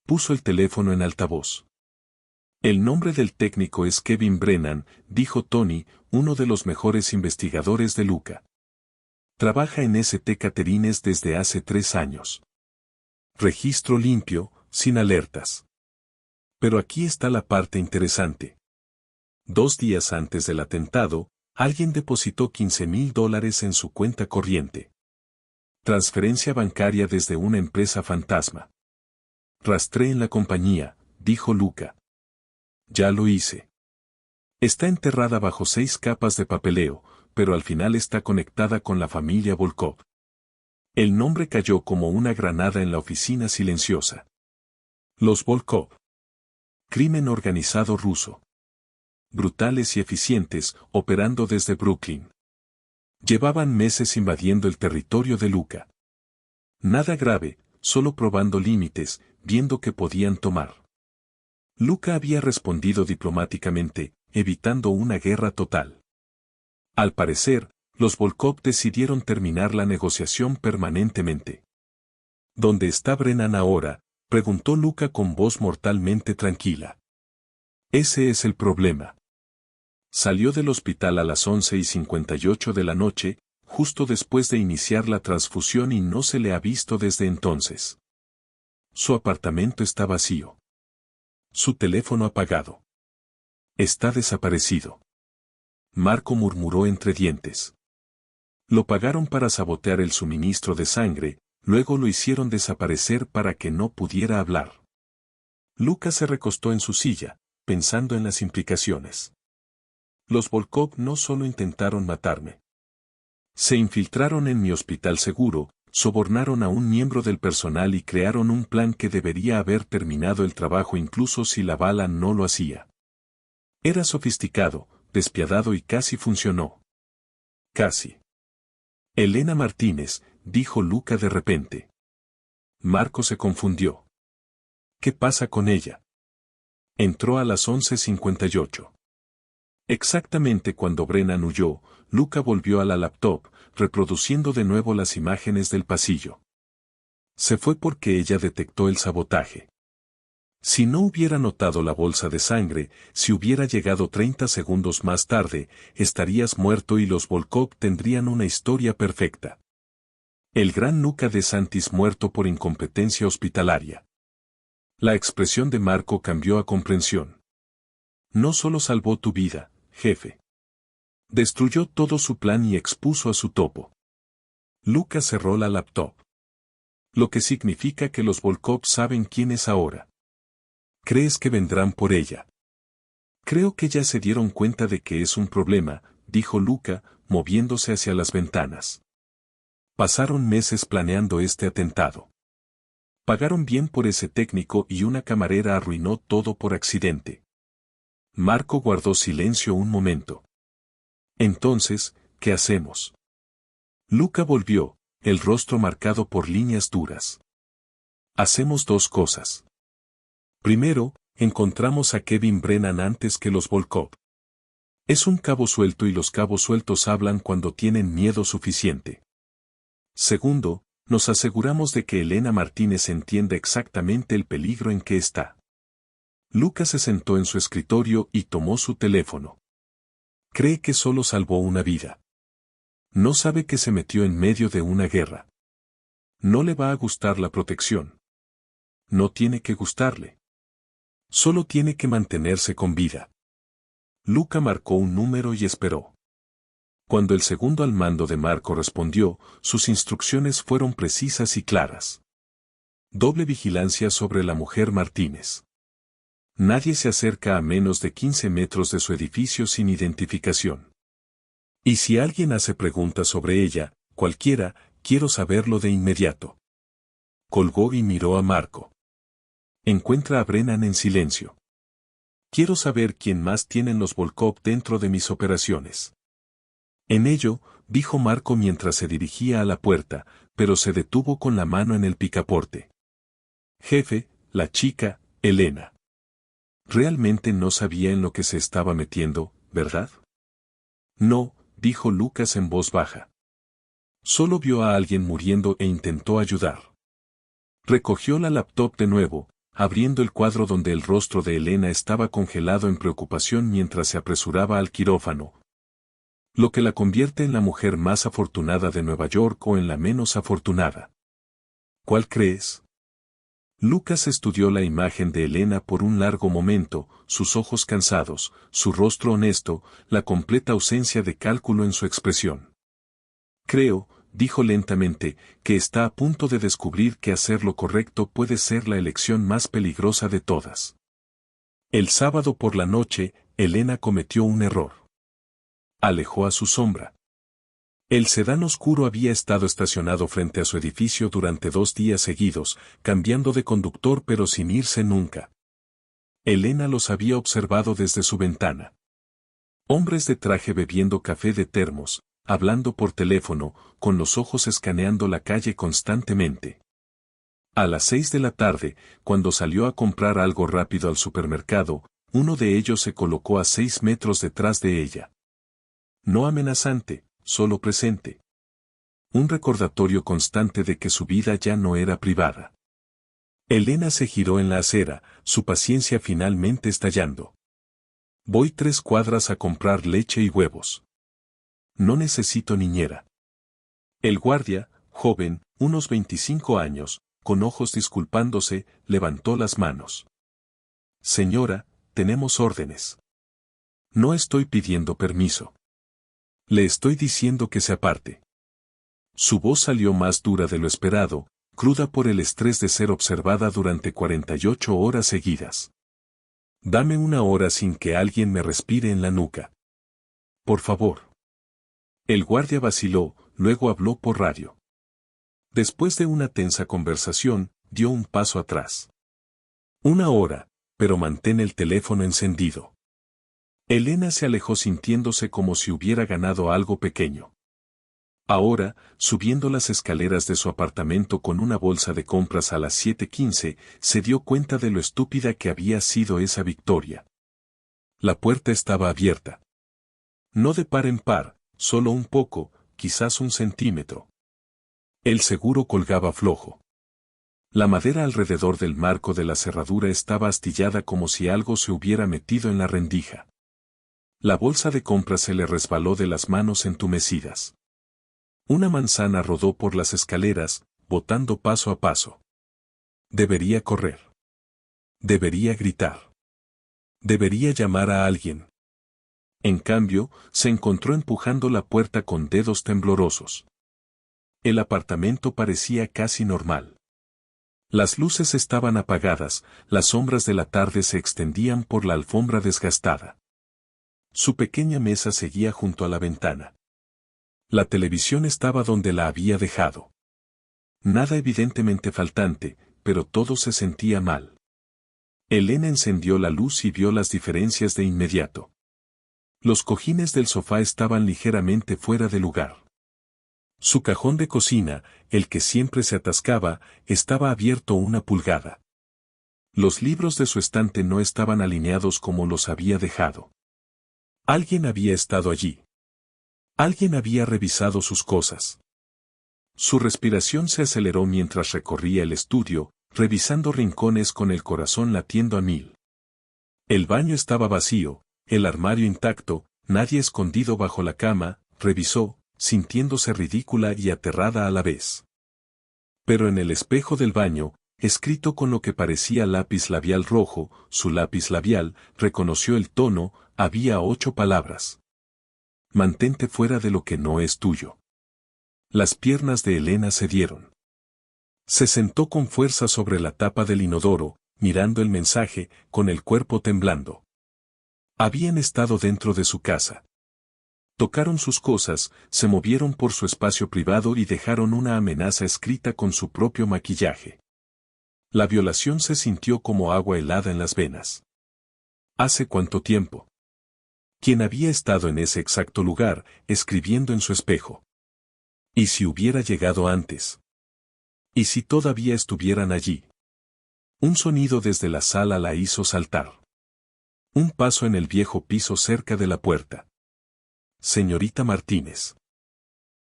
Puso el teléfono en altavoz. El nombre del técnico es Kevin Brennan, dijo Tony, uno de los mejores investigadores de Luca. Trabaja en St. Catherines desde hace 3 años. Registro limpio, sin alertas. Pero aquí está la parte interesante. 2 días antes del atentado, alguien depositó $15,000 en su cuenta corriente. Transferencia bancaria desde una empresa fantasma. Rastré en la compañía, dijo Luca. Ya lo hice. Está enterrada bajo 6 capas de papeleo, pero al final está conectada con la familia Volkov. El nombre cayó como una granada en la oficina silenciosa. Los Volkov. Crimen organizado ruso. Brutales y eficientes, operando desde Brooklyn. Llevaban meses invadiendo el territorio de Luca. Nada grave, solo probando límites, viendo que podían tomar. Luca había respondido diplomáticamente, evitando una guerra total. Al parecer, los Volkov decidieron terminar la negociación permanentemente. ¿Dónde está Brennan ahora?, preguntó Luca con voz mortalmente tranquila. Ese es el problema. Salió del hospital a las 11:58 de la noche, justo después de iniciar la transfusión y no se le ha visto desde entonces. Su apartamento está vacío. Su teléfono apagado. Está desaparecido. Marco murmuró entre dientes. Lo pagaron para sabotear el suministro de sangre, luego lo hicieron desaparecer para que no pudiera hablar. Luca se recostó en su silla, pensando en las implicaciones. Los Volkov no solo intentaron matarme. Se infiltraron en mi hospital seguro, sobornaron a un miembro del personal y crearon un plan que debería haber terminado el trabajo incluso si la bala no lo hacía. Era sofisticado, despiadado y casi funcionó. Casi. Elena Martínez, dijo Luca de repente. Marco se confundió. ¿Qué pasa con ella? Entró a las 11:58. Exactamente cuando Brennan huyó, Luca volvió a la laptop, reproduciendo de nuevo las imágenes del pasillo. Se fue porque ella detectó el sabotaje. Si no hubiera notado la bolsa de sangre, si hubiera llegado 30 segundos más tarde, estarías muerto y los Volkov tendrían una historia perfecta. El gran Luca de Santis muerto por incompetencia hospitalaria. La expresión de Marco cambió a comprensión. No solo salvó tu vida, jefe. Destruyó todo su plan y expuso a su topo. Luca cerró la laptop. Lo que significa que los Volkov saben quién es ahora. ¿Crees que vendrán por ella? Creo que ya se dieron cuenta de que es un problema, dijo Luca, moviéndose hacia las ventanas. Pasaron meses planeando este atentado. Pagaron bien por ese técnico y una camarera arruinó todo por accidente. Marco guardó silencio un momento. Entonces, ¿qué hacemos? Luca volvió, el rostro marcado por líneas duras. Hacemos 2 cosas. Primero, encontramos a Kevin Brennan antes que los Volkov. Es un cabo suelto y los cabos sueltos hablan cuando tienen miedo suficiente. Segundo, nos aseguramos de que Elena Martínez entienda exactamente el peligro en que está. Luca se sentó en su escritorio y tomó su teléfono. Cree que solo salvó una vida. No sabe que se metió en medio de una guerra. No le va a gustar la protección. No tiene que gustarle. Solo tiene que mantenerse con vida. Luca marcó un número y esperó. Cuando el segundo al mando de Marco respondió, sus instrucciones fueron precisas y claras. Doble vigilancia sobre la mujer Martínez. Nadie se acerca a menos de 15 metros de su edificio sin identificación. Y si alguien hace preguntas sobre ella, cualquiera, quiero saberlo de inmediato. Colgó y miró a Marco. Encuentra a Brennan en silencio. Quiero saber quién más tienen los Volkov dentro de mis operaciones. En ello, dijo Marco mientras se dirigía a la puerta, pero se detuvo con la mano en el picaporte. Jefe, la chica, Elena. Realmente no sabía en lo que se estaba metiendo, ¿verdad? No, dijo Lucas en voz baja. Solo vio a alguien muriendo e intentó ayudar. Recogió la laptop de nuevo, abriendo el cuadro donde el rostro de Elena estaba congelado en preocupación mientras se apresuraba al quirófano. Lo que la convierte en la mujer más afortunada de Nueva York o en la menos afortunada. ¿Cuál crees? Lucas estudió la imagen de Elena por un largo momento, sus ojos cansados, su rostro honesto, la completa ausencia de cálculo en su expresión. Creo, dijo lentamente, que está a punto de descubrir que hacer lo correcto puede ser la elección más peligrosa de todas. El sábado por la noche, Elena cometió un error. Alejó a su sombra. El sedán oscuro había estado estacionado frente a su edificio durante 2 días seguidos, cambiando de conductor pero sin irse nunca. Elena los había observado desde su ventana. Hombres de traje bebiendo café de termos, hablando por teléfono, con los ojos escaneando la calle constantemente. A las 6 de la tarde, cuando salió a comprar algo rápido al supermercado, uno de ellos se colocó a 6 metros detrás de ella. No amenazante, solo presente. Un recordatorio constante de que su vida ya no era privada. Elena se giró en la acera, su paciencia finalmente estallando. Voy 3 cuadras a comprar leche y huevos. No necesito niñera. El guardia, joven, unos 25 años, con ojos disculpándose, levantó las manos. Señora, tenemos órdenes. No estoy pidiendo permiso. Le estoy diciendo que se aparte. Su voz salió más dura de lo esperado, cruda por el estrés de ser observada durante 48 horas seguidas. Dame 1 hora sin que alguien me respire en la nuca. Por favor. El guardia vaciló, luego habló por radio. Después de una tensa conversación, dio un paso atrás. 1 hora, pero mantén el teléfono encendido. Elena se alejó sintiéndose como si hubiera ganado algo pequeño. Ahora, subiendo las escaleras de su apartamento con una bolsa de compras a las 7:15, se dio cuenta de lo estúpida que había sido esa victoria. La puerta estaba abierta. No de par en par, solo un poco, quizás 1 centímetro. El seguro colgaba flojo. La madera alrededor del marco de la cerradura estaba astillada como si algo se hubiera metido en la rendija. La bolsa de compras se le resbaló de las manos entumecidas. Una manzana rodó por las escaleras, botando paso a paso. Debería correr. Debería gritar. Debería llamar a alguien. En cambio, se encontró empujando la puerta con dedos temblorosos. El apartamento parecía casi normal. Las luces estaban apagadas, las sombras de la tarde se extendían por la alfombra desgastada. Su pequeña mesa seguía junto a la ventana. La televisión estaba donde la había dejado. Nada evidentemente faltante, pero todo se sentía mal. Elena encendió la luz y vio las diferencias de inmediato. Los cojines del sofá estaban ligeramente fuera de lugar. Su cajón de cocina, el que siempre se atascaba, estaba abierto 1 pulgada. Los libros de su estante no estaban alineados como los había dejado. Alguien había estado allí. Alguien había revisado sus cosas. Su respiración se aceleró mientras recorría el estudio, revisando rincones con el corazón latiendo a 1000. El baño estaba vacío, el armario intacto, nadie escondido bajo la cama, revisó, sintiéndose ridícula y aterrada a la vez. Pero en el espejo del baño, escrito con lo que parecía lápiz labial rojo, su lápiz labial, reconoció el tono, había 8 palabras. Mantente fuera de lo que no es tuyo. Las piernas de Elena cedieron. Se sentó con fuerza sobre la tapa del inodoro, mirando el mensaje, con el cuerpo temblando. Habían estado dentro de su casa. Tocaron sus cosas, se movieron por su espacio privado y dejaron una amenaza escrita con su propio maquillaje. La violación se sintió como agua helada en las venas. ¿Hace cuánto tiempo? ¿Quién había estado en ese exacto lugar, escribiendo en su espejo? ¿Y si hubiera llegado antes? ¿Y si todavía estuvieran allí? Un sonido desde la sala la hizo saltar. Un paso en el viejo piso cerca de la puerta. Señorita Martínez.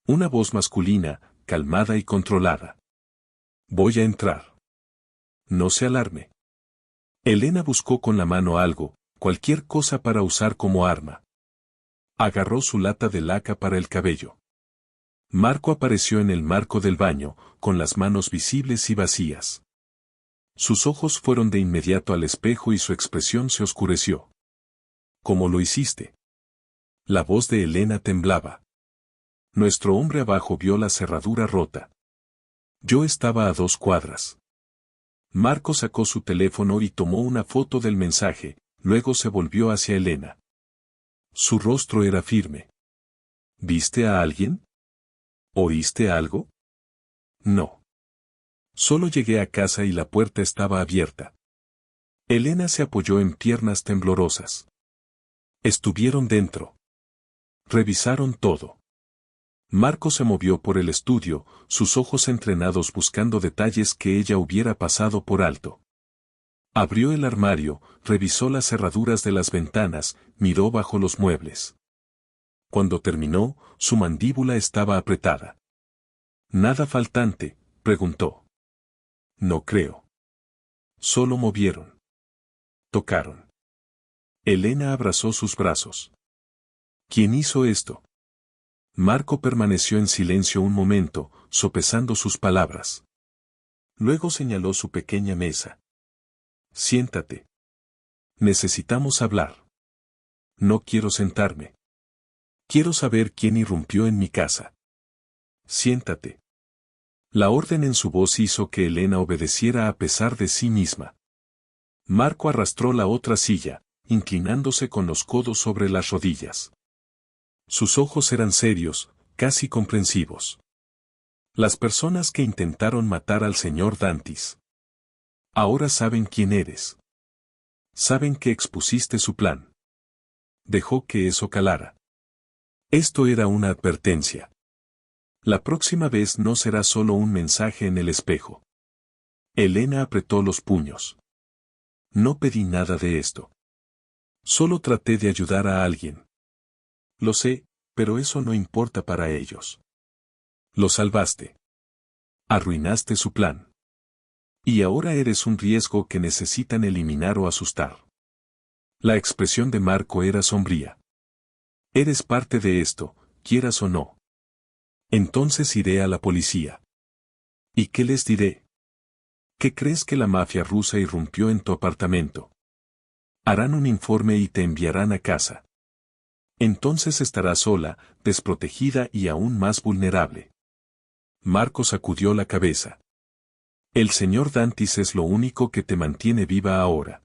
Una voz masculina, calmada y controlada. Voy a entrar. No se alarme. Elena buscó con la mano algo, cualquier cosa para usar como arma. Agarró su lata de laca para el cabello. Marco apareció en el marco del baño, con las manos visibles y vacías. Sus ojos fueron de inmediato al espejo y su expresión se oscureció. ¿Cómo lo hiciste? La voz de Elena temblaba. Nuestro hombre abajo vio la cerradura rota. Yo estaba a 2 cuadras. Marco sacó su teléfono y tomó una foto del mensaje, luego se volvió hacia Elena. Su rostro era firme. ¿Viste a alguien? ¿Oíste algo? No. Solo llegué a casa y la puerta estaba abierta. Elena se apoyó en piernas temblorosas. Estuvieron dentro. Revisaron todo. Marco se movió por el estudio, sus ojos entrenados buscando detalles que ella hubiera pasado por alto. Abrió el armario, revisó las cerraduras de las ventanas, miró bajo los muebles. Cuando terminó, su mandíbula estaba apretada. ¿Nada faltante?, preguntó. No creo. Solo movieron. Tocaron. Elena abrazó sus brazos. ¿Quién hizo esto? Marco permaneció en silencio un momento, sopesando sus palabras. Luego señaló su pequeña mesa. Siéntate. Necesitamos hablar. No quiero sentarme. Quiero saber quién irrumpió en mi casa. Siéntate. La orden en su voz hizo que Elena obedeciera a pesar de sí misma. Marco arrastró la otra silla, inclinándose con los codos sobre las rodillas. Sus ojos eran serios, casi comprensivos. Las personas que intentaron matar al señor Dantis. Ahora saben quién eres. Saben que expusiste su plan. Dejó que eso calara. Esto era una advertencia. La próxima vez no será solo un mensaje en el espejo. Elena apretó los puños. No pedí nada de esto. Solo traté de ayudar a alguien. Lo sé, pero eso no importa para ellos. Lo salvaste. Arruinaste su plan. Y ahora eres un riesgo que necesitan eliminar o asustar. La expresión de Marco era sombría. Eres parte de esto, quieras o no. Entonces iré a la policía. ¿Y qué les diré? ¿Qué crees que la mafia rusa irrumpió en tu apartamento? Harán un informe y te enviarán a casa. Entonces estarás sola, desprotegida y aún más vulnerable. Marco sacudió la cabeza. El señor Dantis es lo único que te mantiene viva ahora.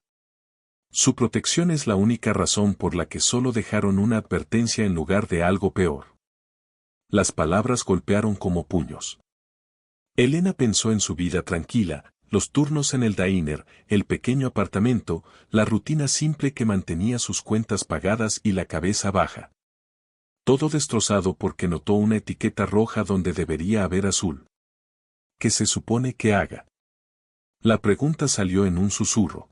Su protección es la única razón por la que solo dejaron una advertencia en lugar de algo peor. Las palabras golpearon como puños. Elena pensó en su vida tranquila, los turnos en el diner, el pequeño apartamento, la rutina simple que mantenía sus cuentas pagadas y la cabeza baja. Todo destrozado porque notó una etiqueta roja donde debería haber azul. ¿Qué se supone que haga? La pregunta salió en un susurro.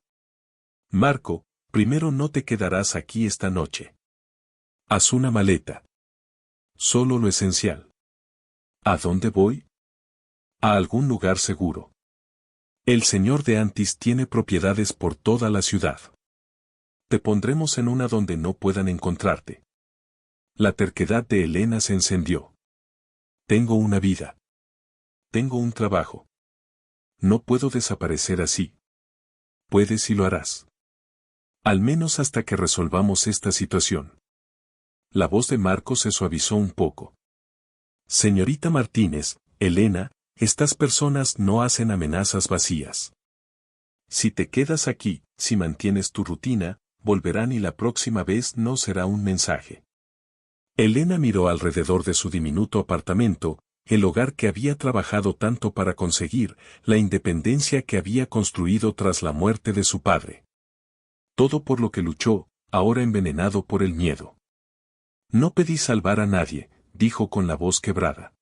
Marco, primero no te quedarás aquí esta noche. Haz una maleta. Solo lo esencial. ¿A dónde voy? A algún lugar seguro. El señor de Antis tiene propiedades por toda la ciudad. Te pondremos en una donde no puedan encontrarte. La terquedad de Elena se encendió. Tengo una vida. Tengo un trabajo. No puedo desaparecer así. Puedes y lo harás. Al menos hasta que resolvamos esta situación. La voz de Marco se suavizó un poco. Señorita Martínez, Elena, estas personas no hacen amenazas vacías. Si te quedas aquí, si mantienes tu rutina, volverán y la próxima vez no será un mensaje. Elena miró alrededor de su diminuto apartamento, el hogar que había trabajado tanto para conseguir, la independencia que había construido tras la muerte de su padre. Todo por lo que luchó, ahora envenenado por el miedo. No pedí salvar a nadie, dijo con la voz quebrada.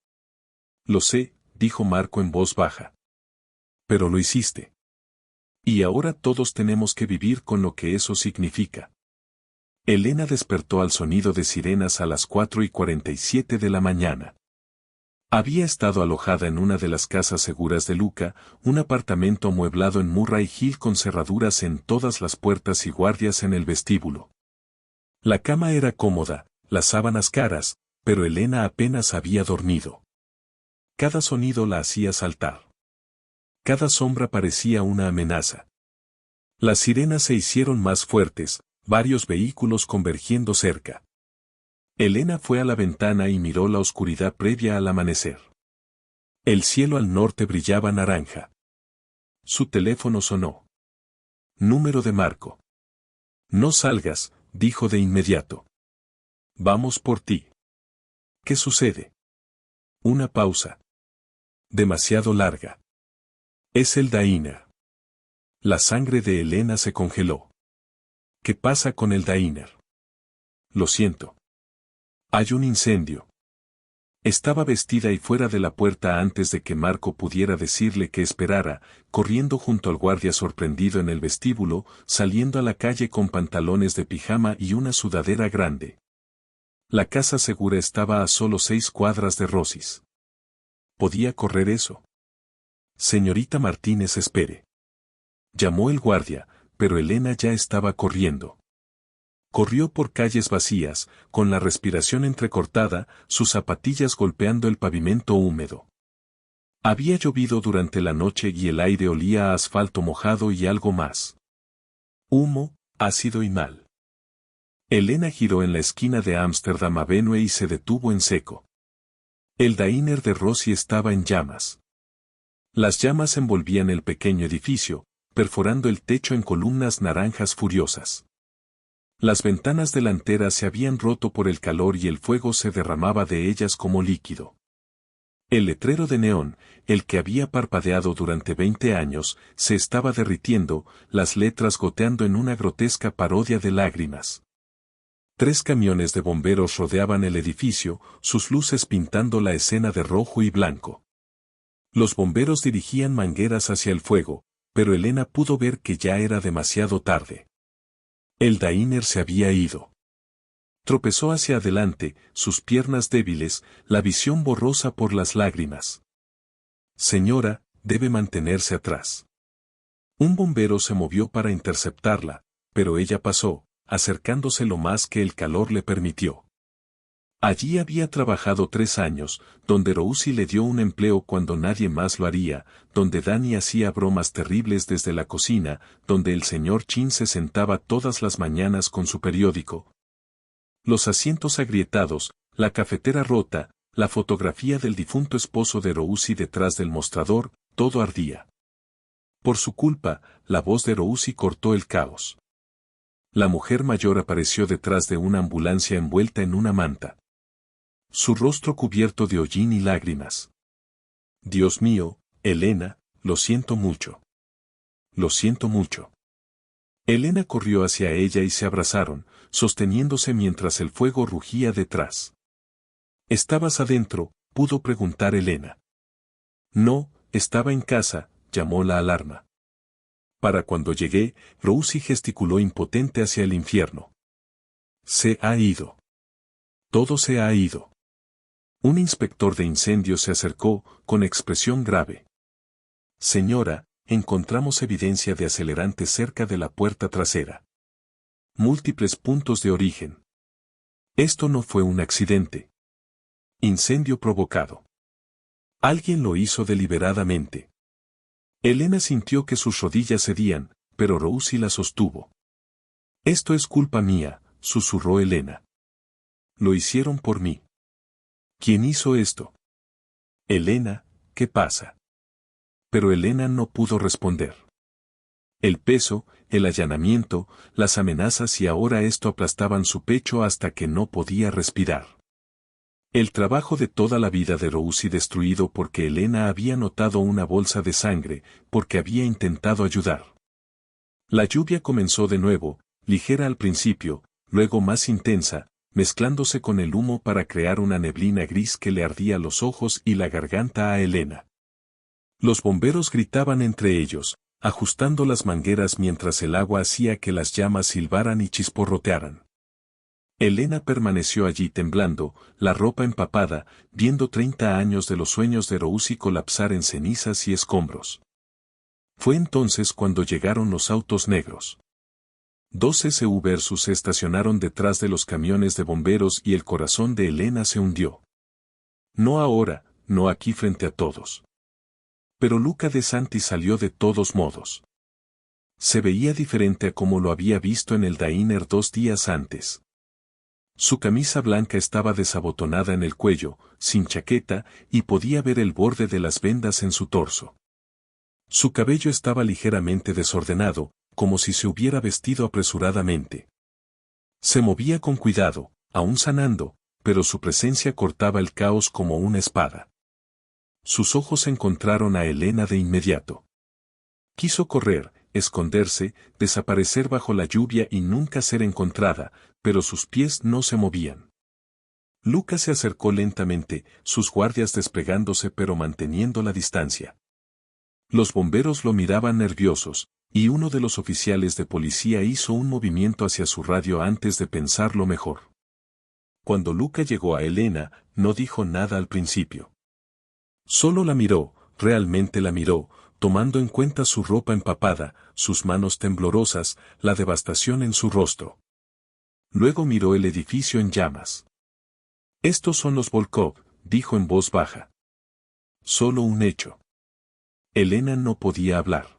Lo sé, dijo Marco en voz baja. Pero lo hiciste. Y ahora todos tenemos que vivir con lo que eso significa. Elena despertó al sonido de sirenas a las 4:47 de la mañana. Había estado alojada en una de las casas seguras de Luca, un apartamento amueblado en Murray Hill con cerraduras en todas las puertas y guardias en el vestíbulo. La cama era cómoda, las sábanas caras, pero Elena apenas había dormido. Cada sonido la hacía saltar. Cada sombra parecía una amenaza. Las sirenas se hicieron más fuertes, varios vehículos convergiendo cerca. Elena fue a la ventana y miró la oscuridad previa al amanecer. El cielo al norte brillaba naranja. Su teléfono sonó. Número de Marco. No salgas, dijo de inmediato. Vamos por ti. ¿Qué sucede? Una pausa. Demasiado larga. Es el Dainer. La sangre de Elena se congeló. ¿Qué pasa con el Dainer? Lo siento. Hay un incendio. Estaba vestida y fuera de la puerta antes de que Marco pudiera decirle que esperara, corriendo junto al guardia sorprendido en el vestíbulo, saliendo a la calle con pantalones de pijama y una sudadera grande. La casa segura estaba a solo 6 cuadras de Rosis. ¿Podía correr eso? Señorita Martínez, espere. Llamó el guardia, pero Elena ya estaba corriendo. Corrió por calles vacías, con la respiración entrecortada, sus zapatillas golpeando el pavimento húmedo. Había llovido durante la noche y el aire olía a asfalto mojado y algo más. Humo, ácido y mal. Elena giró en la esquina de Amsterdam Avenue y se detuvo en seco. El Dainer de Rossi estaba en llamas. Las llamas envolvían el pequeño edificio, perforando el techo en columnas naranjas furiosas. Las ventanas delanteras se habían roto por el calor y el fuego se derramaba de ellas como líquido. El letrero de neón, el que había parpadeado durante 20 años, se estaba derritiendo, las letras goteando en una grotesca parodia de lágrimas. 3 camiones de bomberos rodeaban el edificio, sus luces pintando la escena de rojo y blanco. Los bomberos dirigían mangueras hacia el fuego, pero Elena pudo ver que ya era demasiado tarde. El Dainer se había ido. Tropezó hacia adelante, sus piernas débiles, la visión borrosa por las lágrimas. Señora, debe mantenerse atrás. Un bombero se movió para interceptarla, pero ella pasó, acercándose lo más que el calor le permitió. Allí había trabajado 3 años, donde Roussi le dio un empleo cuando nadie más lo haría, donde Danny hacía bromas terribles desde la cocina, donde el señor Chin se sentaba todas las mañanas con su periódico. Los asientos agrietados, la cafetera rota, la fotografía del difunto esposo de Roussi detrás del mostrador, todo ardía. Por su culpa, la voz de Roussi cortó el caos. La mujer mayor apareció detrás de una ambulancia envuelta en una manta. Su rostro cubierto de hollín y lágrimas. Dios mío, Elena, lo siento mucho. Lo siento mucho. Elena corrió hacia ella y se abrazaron, sosteniéndose mientras el fuego rugía detrás. ¿Estabas adentro?, pudo preguntar Elena. No, estaba en casa, llamó la alarma. Para cuando llegué, Roussi gesticuló impotente hacia el infierno. Se ha ido. Todo se ha ido. Un inspector de incendios se acercó, con expresión grave. Señora, encontramos evidencia de acelerante cerca de la puerta trasera. Múltiples puntos de origen. Esto no fue un accidente. Incendio provocado. Alguien lo hizo deliberadamente. Elena sintió que sus rodillas cedían, pero Roussi la sostuvo. Esto es culpa mía, susurró Elena. Lo hicieron por mí. ¿Quién hizo esto? Elena, ¿qué pasa? Pero Elena no pudo responder. El peso, el allanamiento, las amenazas y ahora esto aplastaban su pecho hasta que no podía respirar. El trabajo de toda la vida de Rousey destruido porque Elena había notado una bolsa de sangre, porque había intentado ayudar. La lluvia comenzó de nuevo, ligera al principio, luego más intensa, mezclándose con el humo para crear una neblina gris que le ardía los ojos y la garganta a Elena. Los bomberos gritaban entre ellos, ajustando las mangueras mientras el agua hacía que las llamas silbaran y chisporrotearan. Elena permaneció allí temblando, la ropa empapada, viendo 30 años de los sueños de Rousey colapsar en cenizas y escombros. Fue entonces cuando llegaron los autos negros. 2 SUVs se estacionaron detrás de los camiones de bomberos y el corazón de Elena se hundió. No ahora, no aquí frente a todos. Pero Luca De Santi salió de todos modos. Se veía diferente a como lo había visto en el diner 2 días antes. Su camisa blanca estaba desabotonada en el cuello, sin chaqueta, y podía ver el borde de las vendas en su torso. Su cabello estaba ligeramente desordenado, como si se hubiera vestido apresuradamente. Se movía con cuidado, aún sanando, pero su presencia cortaba el caos como una espada. Sus ojos encontraron a Elena de inmediato. Quiso correr, esconderse, desaparecer bajo la lluvia y nunca ser encontrada, pero sus pies no se movían. Luca se acercó lentamente, sus guardias desplegándose pero manteniendo la distancia. Los bomberos lo miraban nerviosos, y uno de los oficiales de policía hizo un movimiento hacia su radio antes de pensarlo mejor. Cuando Luca llegó a Elena, no dijo nada al principio. Solo la miró, realmente la miró, tomando en cuenta su ropa empapada, sus manos temblorosas, la devastación en su rostro. Luego miró el edificio en llamas. Estos son los Volkov, dijo en voz baja. Solo un hecho. Elena no podía hablar.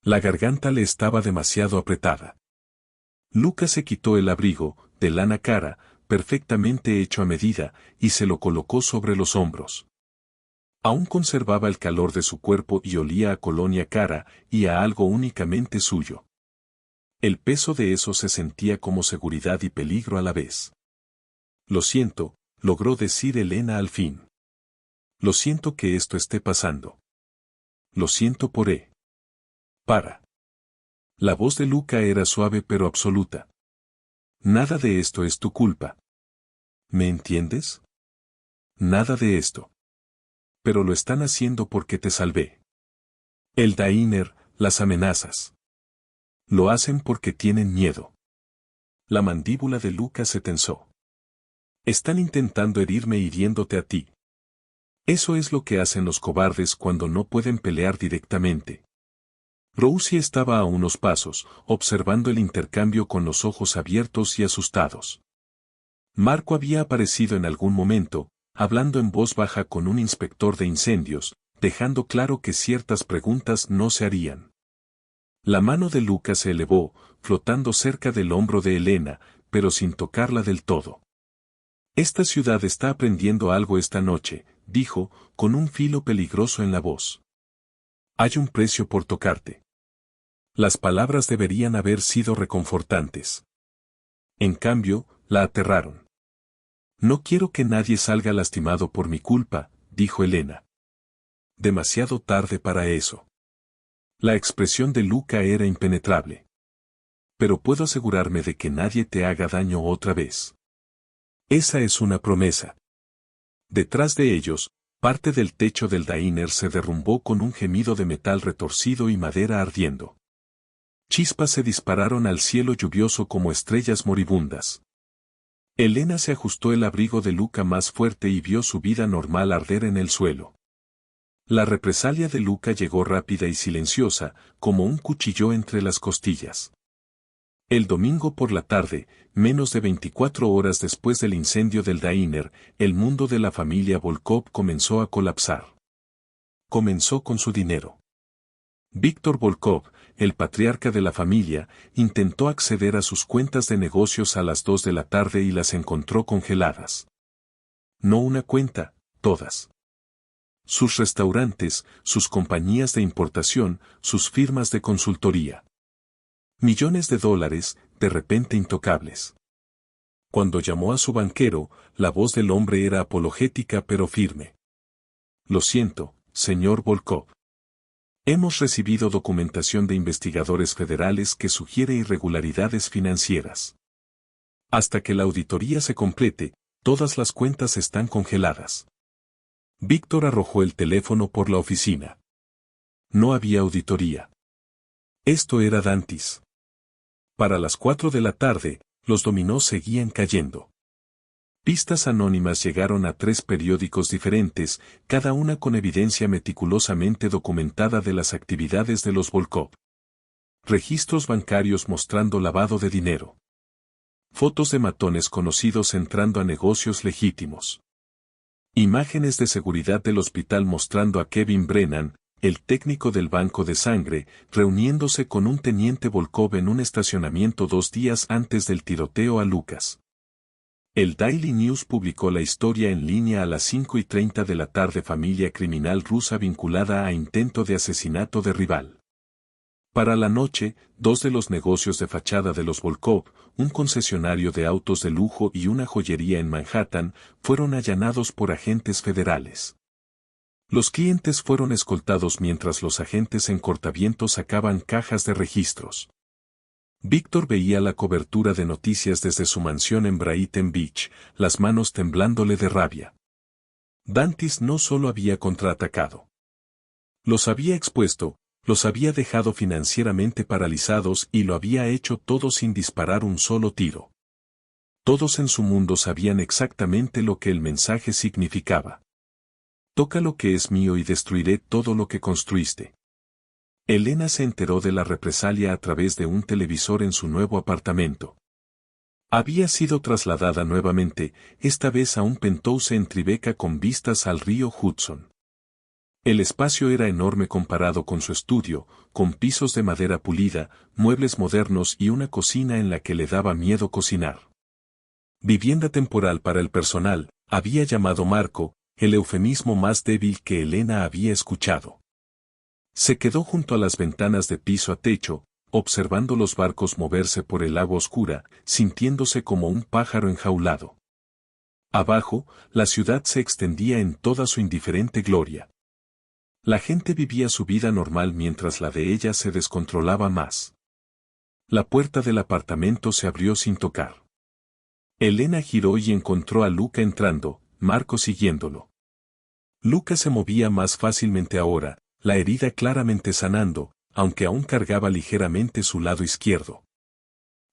La garganta le estaba demasiado apretada. Luca se quitó el abrigo, de lana cara, perfectamente hecho a medida, y se lo colocó sobre los hombros. Aún conservaba el calor de su cuerpo y olía a colonia cara y a algo únicamente suyo. El peso de eso se sentía como seguridad y peligro a la vez. Lo siento, logró decir Elena al fin. Lo siento que esto esté pasando. Lo siento por Para. La voz de Luca era suave pero absoluta. Nada de esto es tu culpa. ¿Me entiendes? Nada de esto. Pero lo están haciendo porque te salvé. El diner, las amenazas. Lo hacen porque tienen miedo. La mandíbula de Luca se tensó. Están intentando herirme hiriéndote a ti. Eso es lo que hacen los cobardes cuando no pueden pelear directamente. Rousey estaba a unos pasos, observando el intercambio con los ojos abiertos y asustados. Marco había aparecido en algún momento, hablando en voz baja con un inspector de incendios, dejando claro que ciertas preguntas no se harían. La mano de Luca se elevó, flotando cerca del hombro de Elena, pero sin tocarla del todo. Esta ciudad está aprendiendo algo esta noche, dijo, con un filo peligroso en la voz. Hay un precio por tocarte. Las palabras deberían haber sido reconfortantes. En cambio, la aterraron. No quiero que nadie salga lastimado por mi culpa, dijo Elena. Demasiado tarde para eso. La expresión de Luca era impenetrable. Pero puedo asegurarme de que nadie te haga daño otra vez. Esa es una promesa. Detrás de ellos, parte del techo del diner se derrumbó con un gemido de metal retorcido y madera ardiendo. Chispas se dispararon al cielo lluvioso como estrellas moribundas. Elena se ajustó el abrigo de Luca más fuerte y vio su vida normal arder en el suelo. La represalia de Luca llegó rápida y silenciosa, como un cuchillo entre las costillas. El domingo por la tarde, menos de 24 horas después del incendio del diner, el mundo de la familia Volkov comenzó a colapsar. Comenzó con su dinero. Víctor Volkov, el patriarca de la familia, intentó acceder a sus cuentas de negocios a las 2 de la tarde y las encontró congeladas. No una cuenta, todas. Sus restaurantes, sus compañías de importación, sus firmas de consultoría. Millones de dólares, de repente intocables. Cuando llamó a su banquero, la voz del hombre era apologética pero firme. Lo siento, señor Volkov. Hemos recibido documentación de investigadores federales que sugiere irregularidades financieras. Hasta que la auditoría se complete, todas las cuentas están congeladas. Víctor arrojó el teléfono por la oficina. No había auditoría. Esto era Dantis. Para las 4 de la tarde, los dominós seguían cayendo. Pistas anónimas llegaron a 3 periódicos diferentes, cada una con evidencia meticulosamente documentada de las actividades de los Volkov. Registros bancarios mostrando lavado de dinero. Fotos de matones conocidos entrando a negocios legítimos. Imágenes de seguridad del hospital mostrando a Kevin Brennan, el técnico del banco de sangre, reuniéndose con un teniente Volkov en un estacionamiento 2 días antes del tiroteo a Lucas. El Daily News publicó la historia en línea a las 5:30 de la tarde. Familia criminal rusa vinculada a intento de asesinato de rival. Para la noche, 2 de los negocios de fachada de los Volkov, un concesionario de autos de lujo y una joyería en Manhattan, fueron allanados por agentes federales. Los clientes fueron escoltados mientras los agentes en cortavientos sacaban cajas de registros. Víctor veía la cobertura de noticias desde su mansión en Brighton Beach, las manos temblándole de rabia. Dantis no solo había contraatacado. Los había expuesto, los había dejado financieramente paralizados y lo había hecho todo sin disparar un solo tiro. Todos en su mundo sabían exactamente lo que el mensaje significaba. Toca lo que es mío y destruiré todo lo que construiste. Elena se enteró de la represalia a través de un televisor en su nuevo apartamento. Había sido trasladada nuevamente, esta vez a un penthouse en Tribeca con vistas al río Hudson. El espacio era enorme comparado con su estudio, con pisos de madera pulida, muebles modernos y una cocina en la que le daba miedo cocinar. Vivienda temporal para el personal, había llamado Marco, el eufemismo más débil que Elena había escuchado. Se quedó junto a las ventanas de piso a techo, observando los barcos moverse por el agua oscura, sintiéndose como un pájaro enjaulado. Abajo, la ciudad se extendía en toda su indiferente gloria. La gente vivía su vida normal mientras la de ella se descontrolaba más. La puerta del apartamento se abrió sin tocar. Elena giró y encontró a Luca entrando, Marco siguiéndolo. Luca se movía más fácilmente ahora, la herida claramente sanando, aunque aún cargaba ligeramente su lado izquierdo.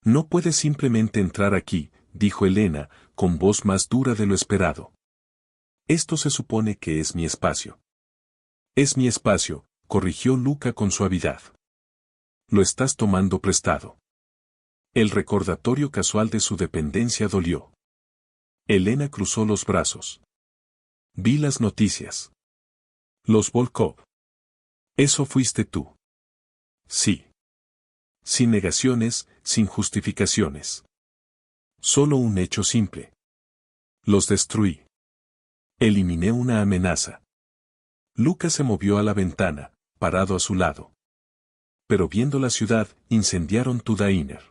No puedes simplemente entrar aquí, dijo Elena, con voz más dura de lo esperado. Esto se supone que es mi espacio. Es mi espacio, corrigió Luca con suavidad. Lo estás tomando prestado. El recordatorio casual de su dependencia dolió. Elena cruzó los brazos. Vi las noticias. Los Volkov. Eso fuiste tú. Sí. Sin negaciones, sin justificaciones. Solo un hecho simple. Los destruí. Eliminé una amenaza. Lucas se movió a la ventana, parado a su lado. Pero viendo la ciudad, incendiaron tu diner.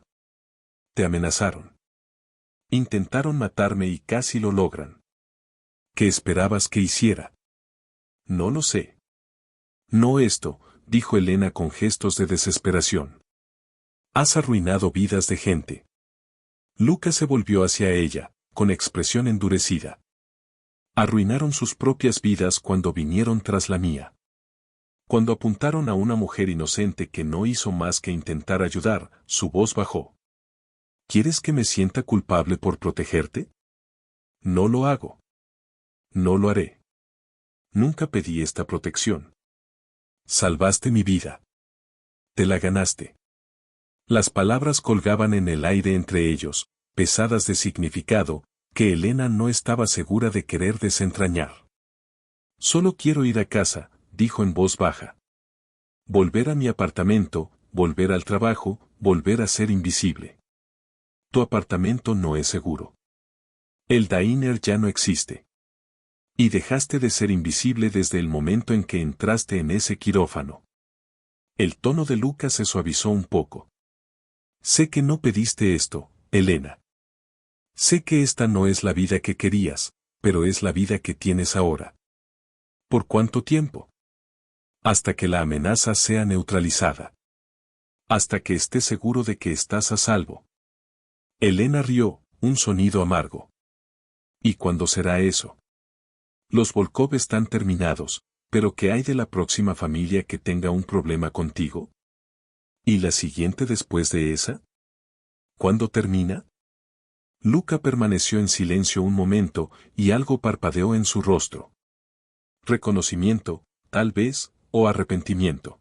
Te amenazaron. Intentaron matarme y casi lo logran. ¿Qué esperabas que hiciera? No lo sé. No esto, dijo Elena con gestos de desesperación. Has arruinado vidas de gente. Lucas se volvió hacia ella, con expresión endurecida. Arruinaron sus propias vidas cuando vinieron tras la mía. Cuando apuntaron a una mujer inocente que no hizo más que intentar ayudar, su voz bajó. ¿Quieres que me sienta culpable por protegerte? No lo hago. No lo haré. Nunca pedí esta protección. Salvaste mi vida. Te la ganaste. Las palabras colgaban en el aire entre ellos, pesadas de significado, que Elena no estaba segura de querer desentrañar. Solo quiero ir a casa, dijo en voz baja. Volver a mi apartamento, volver al trabajo, volver a ser invisible. Tu apartamento no es seguro. El diner ya no existe. Y dejaste de ser invisible desde el momento en que entraste en ese quirófano. El tono de Luca se suavizó un poco. Sé que no pediste esto, Elena. Sé que esta no es la vida que querías, pero es la vida que tienes ahora. ¿Por cuánto tiempo? Hasta que la amenaza sea neutralizada. Hasta que estés seguro de que estás a salvo. Elena rió, un sonido amargo. ¿Y cuándo será eso? Los Volkov están terminados, pero ¿qué hay de la próxima familia que tenga un problema contigo? ¿Y la siguiente después de esa? ¿Cuándo termina? Luca permaneció en silencio un momento y algo parpadeó en su rostro. Reconocimiento, tal vez, o arrepentimiento.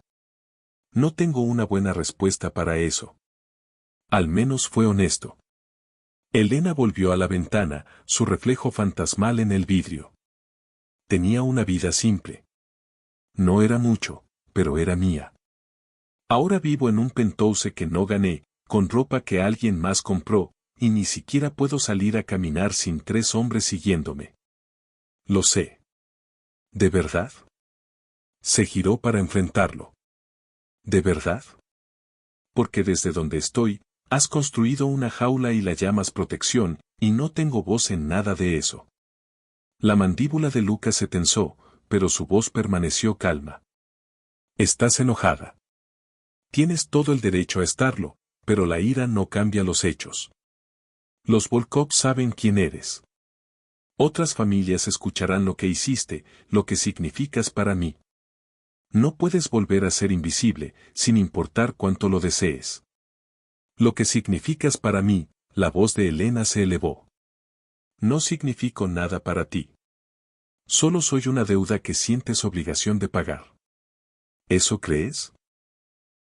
No tengo una buena respuesta para eso. Al menos fue honesto. Elena volvió a la ventana, su reflejo fantasmal en el vidrio. Tenía una vida simple. No era mucho, pero era mía. Ahora vivo en un penthouse que no gané, con ropa que alguien más compró, y ni siquiera puedo salir a caminar sin 3 hombres siguiéndome. Lo sé. ¿De verdad? Se giró para enfrentarlo. ¿De verdad? Porque desde donde estoy, has construido una jaula y la llamas protección, y no tengo voz en nada de eso. La mandíbula de Luca se tensó, pero su voz permaneció calma. Estás enojada. Tienes todo el derecho a estarlo, pero la ira no cambia los hechos. Los Volkov saben quién eres. Otras familias escucharán lo que hiciste, lo que significas para mí. No puedes volver a ser invisible, sin importar cuánto lo desees. Lo que significas para mí, la voz de Elena se elevó. No significo nada para ti. Solo soy una deuda que sientes obligación de pagar. ¿Eso crees?